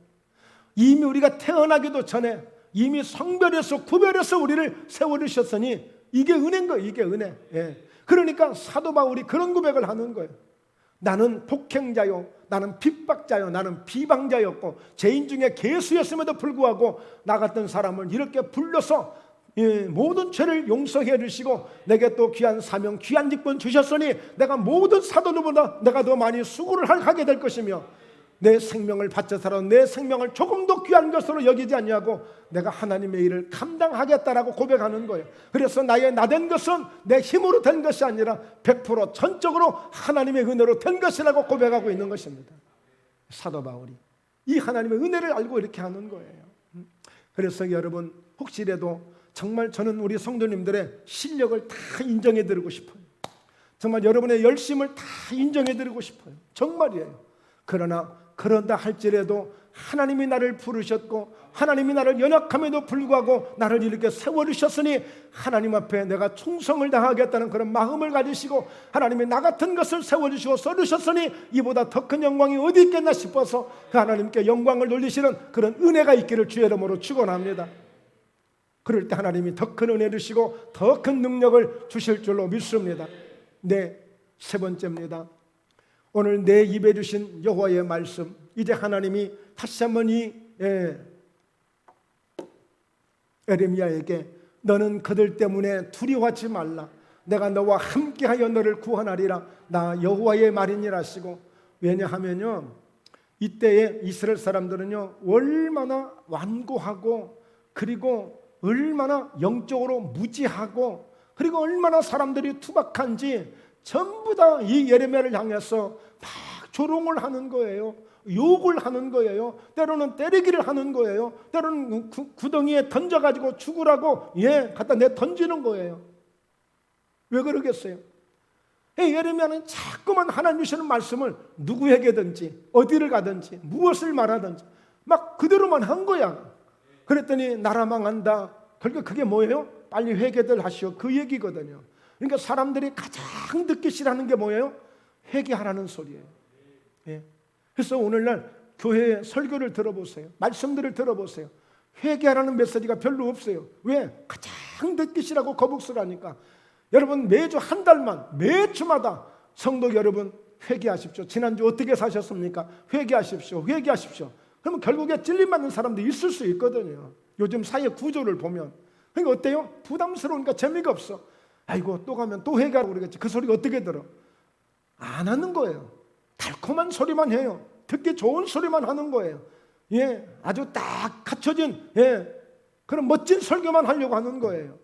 Speaker 1: 이미 우리가 태어나기도 전에 이미 성별에서 구별해서 우리를 세워주셨으니 이게 은혜인 거예요. 이게 은혜. 그러니까 사도 바울이 그런 고백을 하는 거예요. 나는 폭행자요, 나는 핍박자요, 나는 비방자였고 죄인 중에 괴수였음에도 불구하고 나 같은 사람을 이렇게 불러서 모든 죄를 용서해 주시고 내게 또 귀한 사명, 귀한 직분 주셨으니 내가 모든 사도들보다 내가 더 많이 수고를 하게 될 것이며 내 생명을 바쳐서라 내 생명을 조금도 귀한 것으로 여기지 않냐고 내가 하나님의 일을 감당하겠다라고 고백하는 거예요. 그래서 나의 나된 것은 내 힘으로 된 것이 아니라 100% 전적으로 하나님의 은혜로 된 것이라고 고백하고 있는 것입니다. 사도 바울이 이 하나님의 은혜를 알고 이렇게 하는 거예요. 그래서 여러분 혹시라도 정말 저는 우리 성도님들의 실력을 다 인정해 드리고 싶어요. 정말 여러분의 열심을 다 인정해 드리고 싶어요. 정말이에요. 그런다 할지라도 하나님이 나를 부르셨고 하나님이 나를 연약함에도 불구하고 나를 이렇게 세워주셨으니 하나님 앞에 내가 충성을 다하겠다는 그런 마음을 가지시고 하나님이 나 같은 것을 세워주시고 써주셨으니 이보다 더 큰 영광이 어디 있겠나 싶어서 그 하나님께 영광을 돌리시는 그런 은혜가 있기를 주의 이름으로 축원합니다. 그럴 때 하나님이 더 큰 은혜 주시고 더 큰 능력을 주실 줄로 믿습니다. 세 번째입니다. 오늘 내 입에 주신 여호와의 말씀, 이제 하나님이 다시 한번 에레미야에게 너는 그들 때문에 두려워하지 말라. 내가 너와 함께하여 너를 구원하리라. 나 여호와의 말이니라 하시고, 왜냐하면요, 이때에 이스라엘 사람들은요 얼마나 완고하고, 그리고 얼마나 영적으로 무지하고, 그리고 얼마나 사람들이 투박한지 전부 다 이 예레미야를 향해서 막 조롱을 하는 거예요. 욕을 하는 거예요. 때로는 때리기를 하는 거예요. 때로는 구덩이에 던져가지고 죽으라고 갖다 내 던지는 거예요. 왜 그러겠어요? 예레미야는 자꾸만 하나님 주시는 말씀을 누구에게든지 어디를 가든지 무엇을 말하든지 막 그대로만 한 거야. 그랬더니 나라 망한다. 결국 그게 뭐예요? 빨리 회개들 하시오, 그 얘기거든요. 그러니까 사람들이 가장 듣기 싫어하는 게 뭐예요? 회개하라는 소리예요. 그래서 오늘날 교회 설교를 들어보세요. 말씀들을 들어보세요. 회개하라는 메시지가 별로 없어요. 왜? 가장 듣기 싫어하고 거북스러우니까. 여러분, 매주 한 달만, 매주마다 성도 여러분 회개하십시오. 지난주 어떻게 사셨습니까? 회개하십시오. 회개하십시오. 그러면 결국에 찔림받는 사람도 있을 수 있거든요. 요즘 사회 구조를 보면. 그러니까 어때요? 부담스러우니까 재미가 없어. 아이고, 또 가면 또 회개하라고 그러겠지. 그 소리가 어떻게 들어? 안 하는 거예요. 달콤한 소리만 해요. 듣기 좋은 소리만 하는 거예요. 아주 딱 갖춰진 그런 멋진 설교만 하려고 하는 거예요.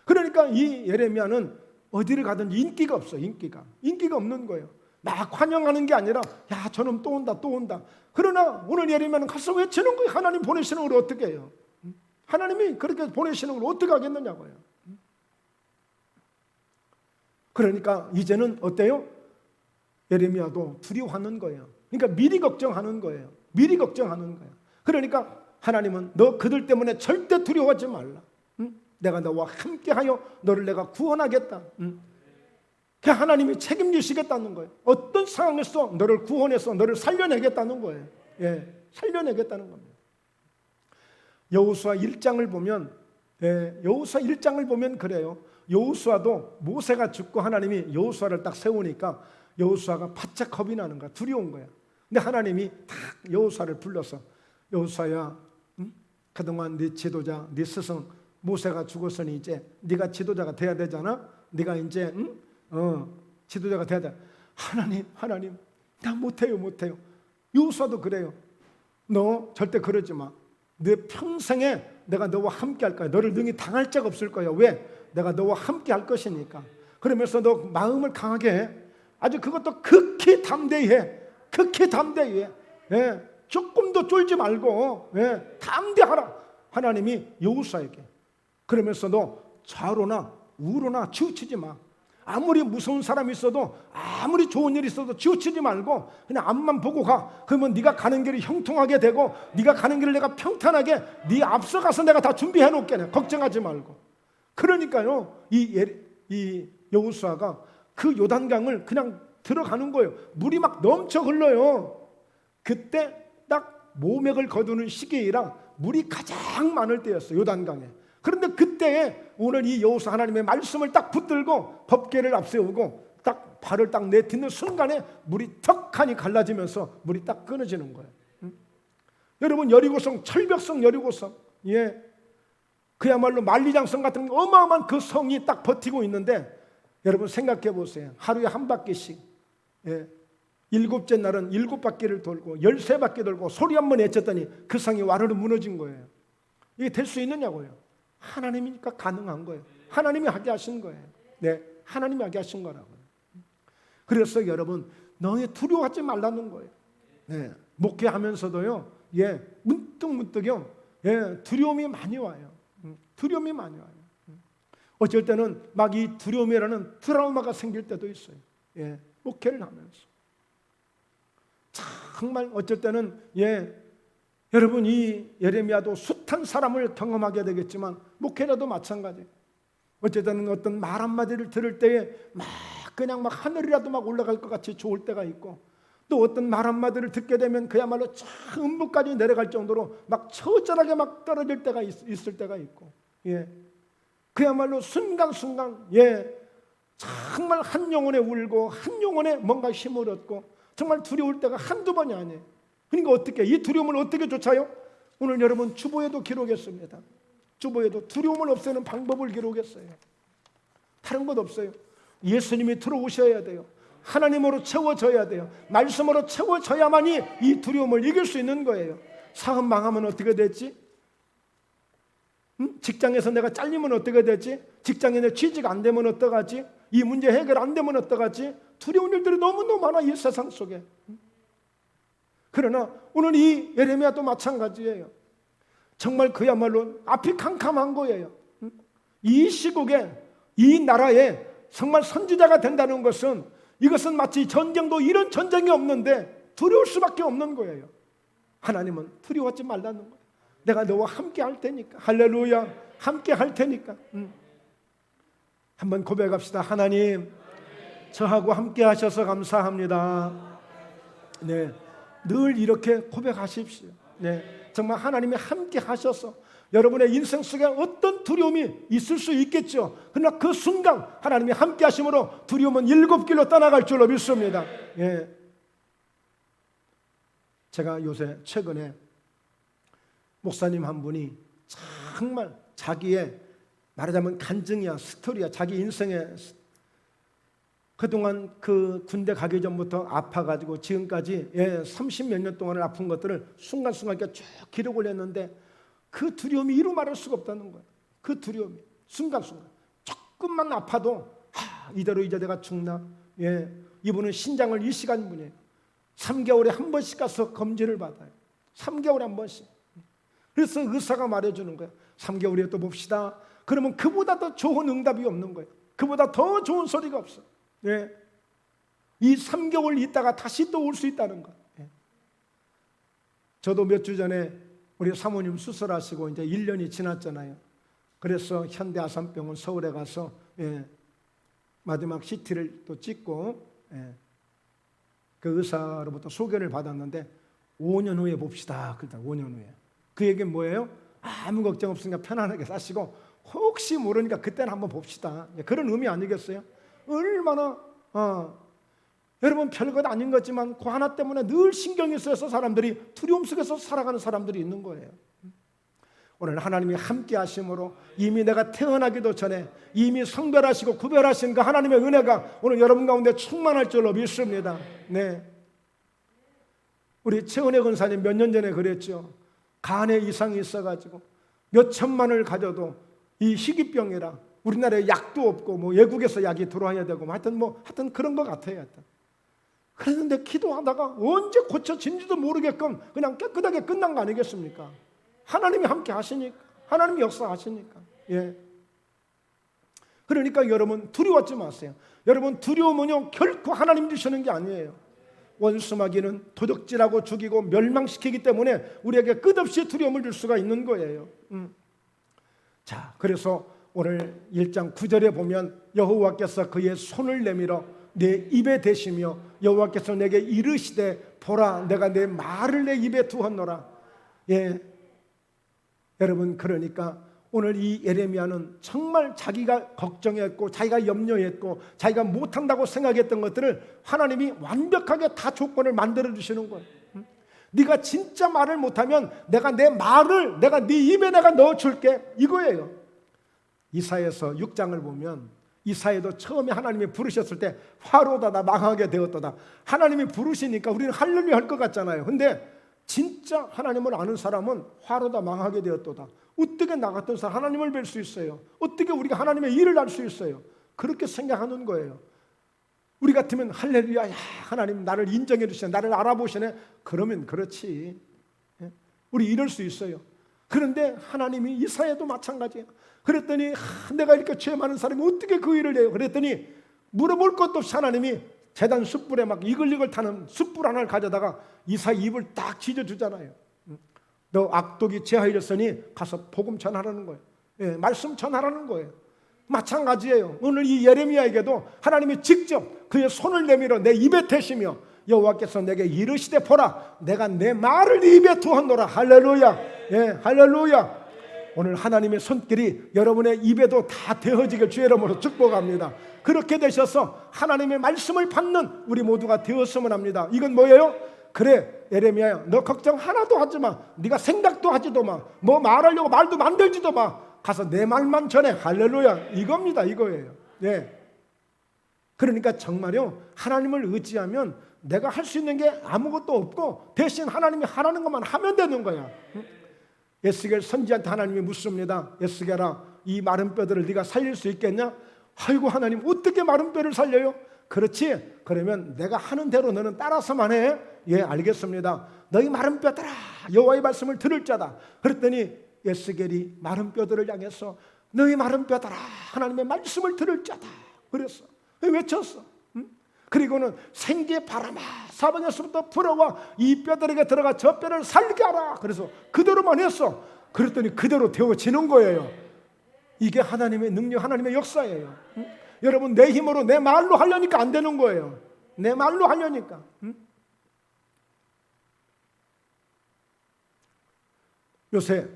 Speaker 1: 그러니까 이 예레미야는 어디를 가든지 인기가 없어. 인기가 없는 거예요. 막 환영하는 게 아니라 야, 저놈 또 온다, 또 온다. 그러나 오늘 예레미야는 가서 외치는 거예요. 하나님 보내시는 걸 어떻게 해요? 하나님이 그렇게 보내시는 걸 어떻게 하겠느냐고요. 그러니까 이제는 어때요? 예레미야도 두려워하는 거예요. 그러니까 미리 걱정하는 거예요. 미리 걱정하는 거예요. 그러니까 하나님은 너 그들 때문에 절대 두려워하지 말라. 내가 너와 함께하여 너를 내가 구원하겠다. 그 하나님이 책임지시겠다는 거예요. 어떤 상황에서 너를 구원해서 너를 살려내겠다는 거예요. 살려내겠다는 겁니다. 여호수아 1장을 보면 여호수아 1장을 보면 그래요. 여호수아도 모세가 죽고 하나님이 여호수아를 딱 세우니까 여호수아가 바짝 겁이 나는 거야. 두려운 거야. 근데 하나님이 딱 여호수아를 불러서 여호수아야, 그동안 네 지도자, 네 스승 모세가 죽었으니 이제 네가 지도자가 돼야 되잖아. 네가 이제 지도자가 돼야 돼. 하나님 나 못해요. 여호수아도 그래요. 너 절대 그러지 마. 내 평생에 내가 너와 함께 할 거야. 너를 능히 당할 자가 없을 거야. 왜? 내가 너와 함께 할 것이니까. 그러면서 너 마음을 강하게 해. 아주 그것도 극히 담대히 해. 조금도 쫄지 말고 담대하라. 하나님이 여호수아에게. 그러면서 너 좌로나 우로나 치우치지 마. 아무리 무서운 사람이 있어도, 아무리 좋은 일이 있어도 치우치지 말고 그냥 앞만 보고 가. 그러면 네가 가는 길이 형통하게 되고, 네가 가는 길을 내가 평탄하게 네 앞서가서 내가 다 준비해 놓게. 걱정하지 말고. 그러니까요, 이 여호수아가 그 요단강을 그냥 들어가는 거예요. 물이 막 넘쳐 흘러요. 그때 딱 모맥을 거두는 시기이라 물이 가장 많을 때였어요. 요단강에. 그런데 그때에 오늘 이 여호수아 하나님의 말씀을 딱 붙들고 법궤를 앞세우고 딱 발을 딱 내딛는 순간에 물이 턱하니 갈라지면서 물이 딱 끊어지는 거예요. 여러분, 여리고성, 철벽성 여리고성, 그야말로 만리장성 같은 어마어마한 그 성이 딱 버티고 있는데, 여러분 생각해 보세요. 하루에 한 바퀴씩, 일곱째 날은 7바퀴를 돌고 13바퀴 돌고 소리 한 번 외쳤더니 그 성이 와르르 무너진 거예요. 이게 될 수 있느냐고요. 하나님이니까 가능한 거예요. 하나님이 하게 하신 거예요. 하나님이 하게 하신 거라고요. 그래서 여러분, 너희 두려워하지 말라는 거예요. 목회하면서도요, 문득문득요, 두려움이 많이 와요. 두려움이 많이 와요. 어쩔 때는 막 이 두려움이라는 트라우마가 생길 때도 있어요. 목회를 하면서. 정말 어쩔 때는 여러분, 이 예레미야도 숱한 사람을 경험하게 되겠지만 목회자도 마찬가지예요. 어쩔 때는 어떤 말 한마디를 들을 때에 막 그냥 막 하늘이라도 막 올라갈 것 같이 좋을 때가 있고, 또 어떤 말 한마디를 듣게 되면 그야말로 저 음부까지 내려갈 정도로 막 처절하게 막 떨어질 때가 있을 때가 있고, 그야말로 순간순간 정말 한 영혼에 울고 한 영혼에 뭔가 힘을 얻고 정말 두려울 때가 한두 번이 아니에요. 그러니까 어떻게 이 두려움을 어떻게 쫓아요? 오늘 여러분 주보에도 기록했습니다. 주보에도 두려움을 없애는 방법을 기록했어요. 다른 것 없어요. 예수님이 들어오셔야 돼요. 하나님으로 채워져야 돼요. 말씀으로 채워져야만이 이 두려움을 이길 수 있는 거예요. 사업 망하면 어떻게 됐지? 직장에서 내가 잘리면 어떻게 되지? 직장에 내 취직 안 되면 어떡하지? 이 문제 해결 안 되면 어떡하지? 두려운 일들이 너무너무 많아, 이 세상 속에. 그러나 오늘 이 예레미야도 마찬가지예요. 정말 그야말로 앞이 캄캄한 거예요. 이 시국에 이 나라에 정말 선지자가 된다는 것은, 이것은 마치 전쟁도 이런 전쟁이 없는데 두려울 수밖에 없는 거예요. 하나님은 두려워하지 말라는 거예요. 내가 너와 함께 할 테니까. 할렐루야. 함께 할 테니까. 한번 고백합시다. 하나님, 저하고 함께 하셔서 감사합니다. 네, 늘 이렇게 고백하십시오. 네, 정말 하나님이 함께 하셔서 여러분의 인생 속에 어떤 두려움이 있을 수 있겠죠. 그러나 그 순간 하나님이 함께 하심으로 두려움은 7길로 떠나갈 줄로 믿습니다. 예. 제가 요새 최근에 목사님 한 분이 정말 자기의, 말하자면 간증이야, 스토리야, 자기 인생에 그동안 그 군대 가기 전부터 아파가지고 지금까지 30몇 년 동안을 아픈 것들을 순간순간 이렇게 쭉 기록을 했는데, 그 두려움이 이루 말할 수가 없다는 거예요. 그 두려움이 순간순간 조금만 아파도 이대로 이제 내가 죽나. 이분은 신장을 이식한 분이에요. 3개월에 한 번씩 가서 검진을 받아요. 3개월에 한 번씩. 그래서 의사가 말해주는 거예요. 3개월 후에 또 봅시다. 그러면 그보다 더 좋은 응답이 없는 거예요. 그보다 더 좋은 소리가 없어요. 이 3개월 있다가 다시 또 올 수 있다는 거. 저도 몇 주 전에 우리 사모님 수술하시고 이제 1년이 지났잖아요. 그래서 현대아산병원 서울에 가서 마지막 CT를 또 찍고 그 의사로부터 소견을 받았는데 5년 후에 봅시다. 그러다 5년 후에. 그 얘기는 뭐예요? 아무 걱정 없으니까 편안하게 사시고 혹시 모르니까 그때는 한번 봅시다. 그런 의미 아니겠어요? 얼마나 여러분 별것 아닌 거지만 그 하나 때문에 늘 신경이 쓰여서 사람들이 두려움 속에서 살아가는 사람들이 있는 거예요. 오늘 하나님이 함께 하심으로 이미 내가 태어나기도 전에 이미 성별하시고 구별하신 그 하나님의 은혜가 오늘 여러분 가운데 충만할 줄로 믿습니다. 네. 우리 최은혜 권사님 몇 년 전에 그랬죠. 간에 이상이 있어가지고 몇 천만을 가져도 이 희귀병이라 우리나라에 약도 없고 뭐 외국에서 약이 들어와야 되고 하여튼 그런 것 같아요. 하여튼. 그랬는데 기도하다가 언제 고쳐진지도 모르게끔 그냥 깨끗하게 끝난 거 아니겠습니까? 하나님이 함께 하시니까, 하나님이 역사하시니까. 그러니까 여러분 두려워하지 마세요. 여러분 두려움은요 결코 하나님 주시는 게 아니에요. 원수마귀는 도적질하고 죽이고 멸망시키기 때문에 우리에게 끝없이 두려움을 줄 수가 있는 거예요. 자, 그래서 오늘 1장 9절에 보면 여호와께서 그의 손을 내밀어 내 입에 대시며 여호와께서 내게 이르시되 보라 내가 내 말을 내 입에 두었노라. 여러분 그러니까 오늘 이 예레미야는 정말 자기가 걱정했고 자기가 염려했고 자기가 못한다고 생각했던 것들을 하나님이 완벽하게 다 조건을 만들어 주시는 거예요. 네가 진짜 말을 못하면 내가 내 말을 내가 네 입에 내가 넣어줄게, 이거예요. 이사야서 6장을 보면 이사야도 처음에 하나님이 부르셨을 때 화로다다 망하게 되었도다. 하나님이 부르시니까 우리는 할렐루야 할 것 같잖아요. 근데 진짜 하나님을 아는 사람은 화로다 망하게 되었도다. 어떻게 나 같은 사람 하나님을 뵐 수 있어요? 어떻게 우리가 하나님의 일을 할 수 있어요? 그렇게 생각하는 거예요. 우리 같으면 할렐루야, 야, 하나님 나를 인정해 주시네, 나를 알아보시네. 그러면 그렇지. 우리 이럴 수 있어요. 그런데 하나님이 이사야도 마찬가지예요. 그랬더니 내가 이렇게 죄 많은 사람이 어떻게 그 일을 해요? 그랬더니 물어볼 것도 없이 하나님이 제단 숯불에 막 이글이글 타는 숯불 하나를 가져다가 이사야 입을 딱 찢어주잖아요. 너 악독이 제하였으니 가서 복음 전하라는 거예요. 말씀 전하라는 거예요. 마찬가지예요. 오늘 이 예레미야에게도 하나님이 직접 그의 손을 내밀어 내 입에 대시며 여호와께서 내게 이르시되 보라 내가 내 말을 네 입에 두었노라. 할렐루야. 할렐루야. 오늘 하나님의 손길이 여러분의 입에도 다 되어지길 주의 이름으로 축복합니다. 그렇게 되셔서 하나님의 말씀을 받는 우리 모두가 되었으면 합니다. 이건 뭐예요? 그래, 에레미야야, 너 걱정 하나도 하지 마. 네가 생각도 하지도 마. 뭐 말하려고 말도 만들지도 마. 가서 내 말만 전해. 할렐루야. 이겁니다. 이거예요. 예. 그러니까 정말요, 하나님을 의지하면 내가 할 수 있는 게 아무것도 없고 대신 하나님이 하라는 것만 하면 되는 거야. 에스겔 선지자한테 하나님이 묻습니다. 에스겔아, 이 마른 뼈들을 네가 살릴 수 있겠냐? 아이고 하나님, 어떻게 마른 뼈를 살려요? 그렇지, 그러면 내가 하는 대로 너는 따라서만 해. 예, 알겠습니다. 너희 마른 뼈들아, 여호와의 말씀을 들을 자다. 그랬더니 에스겔이 마른 뼈들을 향해서 너희 마른 뼈들아, 하나님의 말씀을 들을 자다 그랬어. 외쳤어. 그리고는 생기의 바람아, 사방에서부터 불어와 이 뼈들에게 들어가 저 뼈를 살게 하라. 그래서 그대로만 했어. 그랬더니 그대로 되어지는 거예요. 이게 하나님의 능력, 하나님의 역사예요. 여러분, 내 힘으로 내 말로 하려니까 안 되는 거예요. 내 말로 하려니까. 요새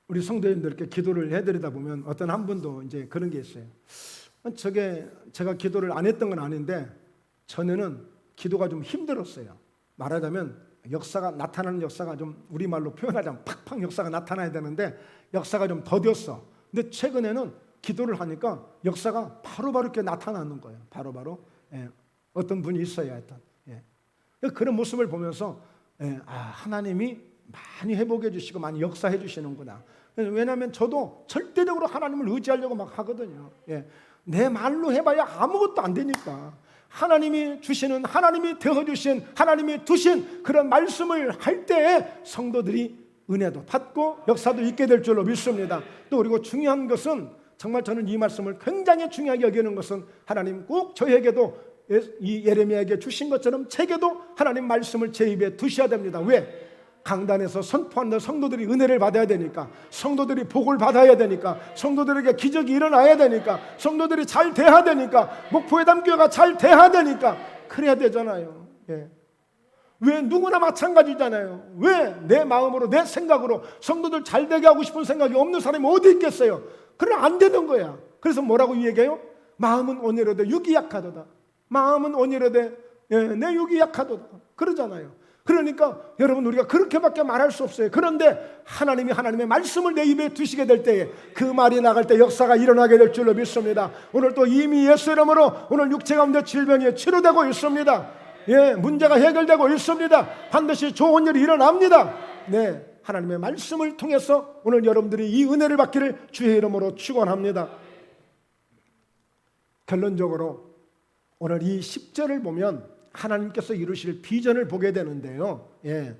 Speaker 1: 우리 성도님들께 기도를 해드리다 보면 어떤 한 분도 이제 그런 게 있어요. 제가 기도를 안 했던 건 아닌데 전에는 기도가 좀 힘들었어요. 말하자면 역사가 나타나는 역사가 좀 우리말로 표현하자면 팍팍 역사가 나타나야 되는데 역사가 좀 더뎠어. 근데 최근에는 기도를 하니까 역사가 바로바로 이렇게 나타나는 거예요. 바로바로. 예. 어떤 분이 있어야 했던. 예. 그런 모습을 보면서 하나님이 많이 회복해 주시고 많이 역사해 주시는구나. 왜냐하면 저도 절대적으로 하나님을 의지하려고 막 하거든요. 예. 내 말로 해봐야 아무것도 안 되니까 하나님이 주시는, 하나님이 되어주신, 하나님이 두신 그런 말씀을 할 때에 성도들이 은혜도 받고 역사도 있게 될 줄로 믿습니다. 또 그리고 중요한 것은, 정말 저는 이 말씀을 굉장히 중요하게 여기는 것은, 하나님 꼭 저에게도 이 예레미야에게 주신 것처럼 제게도 하나님 말씀을 제 입에 두셔야 됩니다. 왜? 강단에서 선포하는 성도들이 은혜를 받아야 되니까, 성도들이 복을 받아야 되니까, 성도들에게 기적이 일어나야 되니까, 성도들이 잘 돼야 되니까, 목포회담교회가 잘 돼야 되니까 그래야 되잖아요. 예. 왜? 누구나 마찬가지잖아요. 왜? 내 마음으로, 내 생각으로 성도들 잘 되게 하고 싶은 생각이 없는 사람이 어디 있겠어요? 그럼 안 되는 거야. 그래서 뭐라고 얘기해요? 마음은 온유로되 육이 약하도다. 마음은 온유로되 내 육이 약하도다. 그러잖아요. 그러니까 여러분, 우리가 그렇게밖에 말할 수 없어요. 그런데 하나님이 하나님의 말씀을 내 입에 두시게 될 때에 그 말이 나갈 때 역사가 일어나게 될 줄로 믿습니다. 오늘 또 이미 예수 이름으로 오늘 육체 가운데 질병이 치료되고 있습니다. 예, 문제가 해결되고 있습니다. 반드시 좋은 일이 일어납니다. 네, 하나님의 말씀을 통해서 오늘 여러분들이 이 은혜를 받기를 주의 이름으로 축원합니다. 결론적으로 오늘 이 10절을 보면 하나님께서 이루실 비전을 보게 되는데요. 예.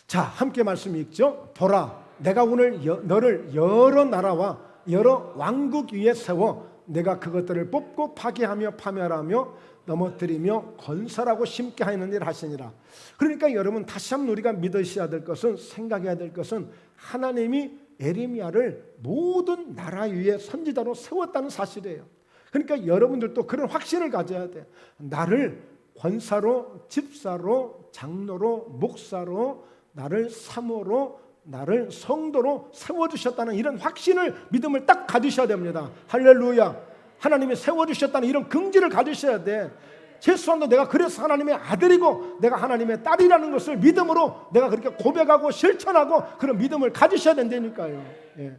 Speaker 1: 자, 함께 말씀 읽죠. 보라, 내가 오늘 너를 여러 나라와 여러 왕국 위에 세워 내가 그것들을 뽑고 파괴하며 파멸하며 넘어뜨리며 건설하고 심게 하는 일 하시니라. 그러니까 여러분, 다시 한번 우리가 믿으셔야 될 것은, 생각해야 될 것은, 하나님이 에레미야를 모든 나라 위에 선지자로 세웠다는 사실이에요. 그러니까 여러분들도 그런 확신을 가져야 돼. 나를 권사로, 집사로, 장로로, 목사로, 나를 사모로, 나를 성도로 세워주셨다는 이런 확신을, 믿음을 딱 가지셔야 됩니다. 할렐루야. 하나님이 세워주셨다는 이런 긍지를 가지셔야 돼. 최소한도 내가 그래서 하나님의 아들이고 내가 하나님의 딸이라는 것을 믿음으로 내가 그렇게 고백하고 실천하고 그런 믿음을 가지셔야 된다니까요. 예.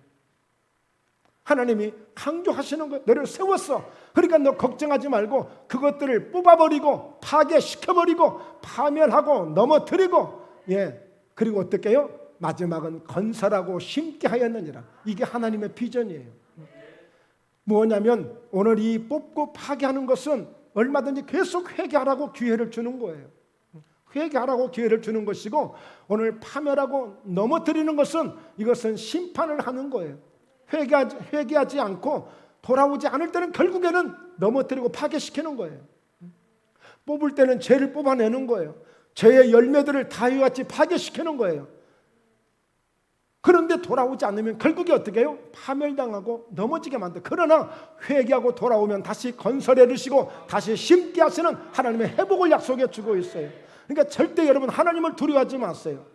Speaker 1: 하나님이 강조하시는 거예요. 너를 세웠어. 그러니까 너 걱정하지 말고 그것들을 뽑아버리고 파괴시켜버리고 파멸하고 넘어뜨리고, 예, 그리고 어떻게 해요? 마지막은 건설하고 심게 하였느니라. 이게 하나님의 비전이에요. 뭐냐면 오늘 이 뽑고 파괴하는 것은 얼마든지 계속 회개하라고 기회를 주는 거예요. 회개하라고 기회를 주는 것이고, 오늘 파멸하고 넘어뜨리는 것은, 이것은 심판을 하는 거예요. 회개하지 않고 돌아오지 않을 때는 결국에는 넘어뜨리고 파괴시키는 거예요. 뽑을 때는 죄를 뽑아내는 거예요. 죄의 열매들을 다윗같이 파괴시키는 거예요. 그런데 돌아오지 않으면 결국에 어떻게 해요? 파멸당하고 넘어지게 만들어요. 그러나 회개하고 돌아오면 다시 건설해 주시고 다시 심게 하시는 하나님의 회복을 약속해 주고 있어요. 그러니까 절대 여러분, 하나님을 두려워하지 마세요.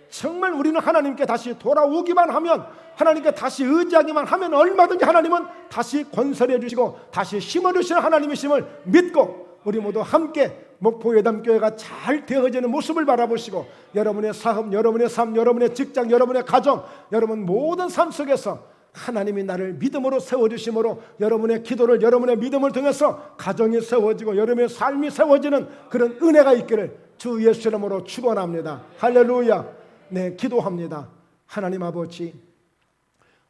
Speaker 1: 정말 우리는 하나님께 다시 돌아오기만 하면, 하나님께 다시 의지하기만 하면 얼마든지 하나님은 다시 건설해 주시고 다시 심어주시는 하나님이심을 믿고 우리 모두 함께 목포예담교회가 잘 되어지는 모습을 바라보시고 여러분의 사업, 여러분의 삶, 여러분의 직장, 여러분의 가정, 여러분 모든 삶 속에서 하나님이 나를 믿음으로 세워주심으로 여러분의 기도를, 여러분의 믿음을 통해서 가정이 세워지고 여러분의 삶이 세워지는 그런 은혜가 있기를 주 예수 이름으로 축원합니다. 할렐루야. 네, 기도합니다. 하나님 아버지,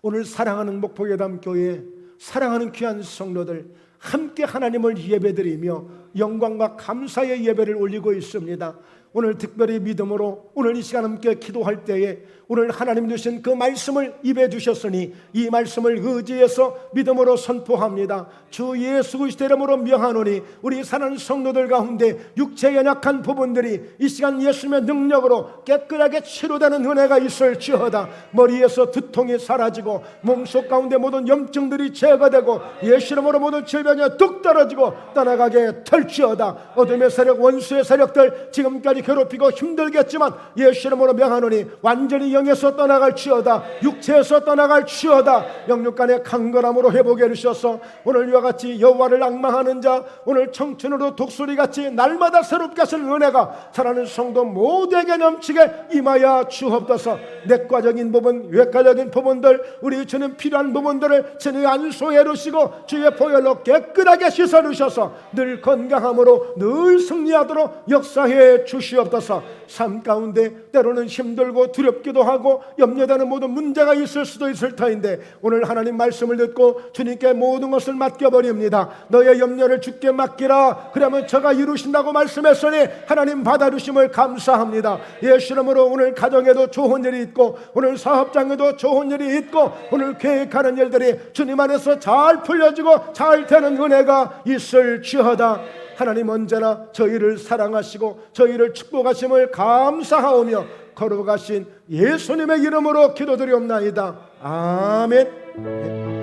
Speaker 1: 오늘 사랑하는 목포예담교회, 사랑하는 귀한 성도들 함께 하나님을 예배드리며 영광과 감사의 예배를 올리고 있습니다. 오늘 특별히 믿음으로 오늘 이 시간 함께 기도할 때에 오늘 하나님 주신 그 말씀을 입에 주셨으니 이 말씀을 의지해서 믿음으로 선포합니다. 주 예수 그리스도 이름으로 명하노니 우리 사랑하는 성도들 가운데 육체에 연약한 부분들이 이 시간 예수님의 능력으로 깨끗하게 치료되는 은혜가 있을지어다. 머리에서 두통이 사라지고 몸속 가운데 모든 염증들이 제거되고 예수 이름으로 모든 질병이 뚝 떨어지고 떠나가게 될지어다. 어둠의 세력, 원수의 세력들 지금까지 괴롭히고 힘들겠지만 예수 이름으로 명하노니 완전히 영에서 떠나갈지어다. 육체에서 떠나갈지어다. 영육간의 강건함으로 회복해 주셔서 오늘 이와 같이 여호와를 앙망하는 자, 오늘 청춘으로 독수리같이 날마다 새롭게 하시는 은혜가 사랑하는 성도 모두에게 넘치게 임하여 주옵소서. 내과적인 부분, 외과적인 부분들, 우리 주님 필요한 부분들을 주님 안수해 주시고 주의 보혈로 깨끗하게 씻어 주셔서 늘 건강함으로 늘 승리하도록 역사해 주시옵소서. 삶 가운데 때로는 힘들고 두렵기도 하고 염려되는 모든 문제가 있을 수도 있을 터인데 오늘 하나님 말씀을 듣고 주님께 모든 것을 맡겨버립니다. 너의 염려를 주께 맡기라. 그러면 저가 이루신다고 말씀했으니 하나님 받아주심을 감사합니다. 예수 이름으로 오늘 가정에도 좋은 일이 있고 오늘 사업장에도 좋은 일이 있고 오늘 계획하는 일들이 주님 안에서 잘 풀려지고 잘 되는 은혜가 있을지어다. 하나님 언제나 저희를 사랑하시고 저희를 축복하심을 감사하오며 거룩하신 예수님의 이름으로 기도드리옵나이다. 아멘.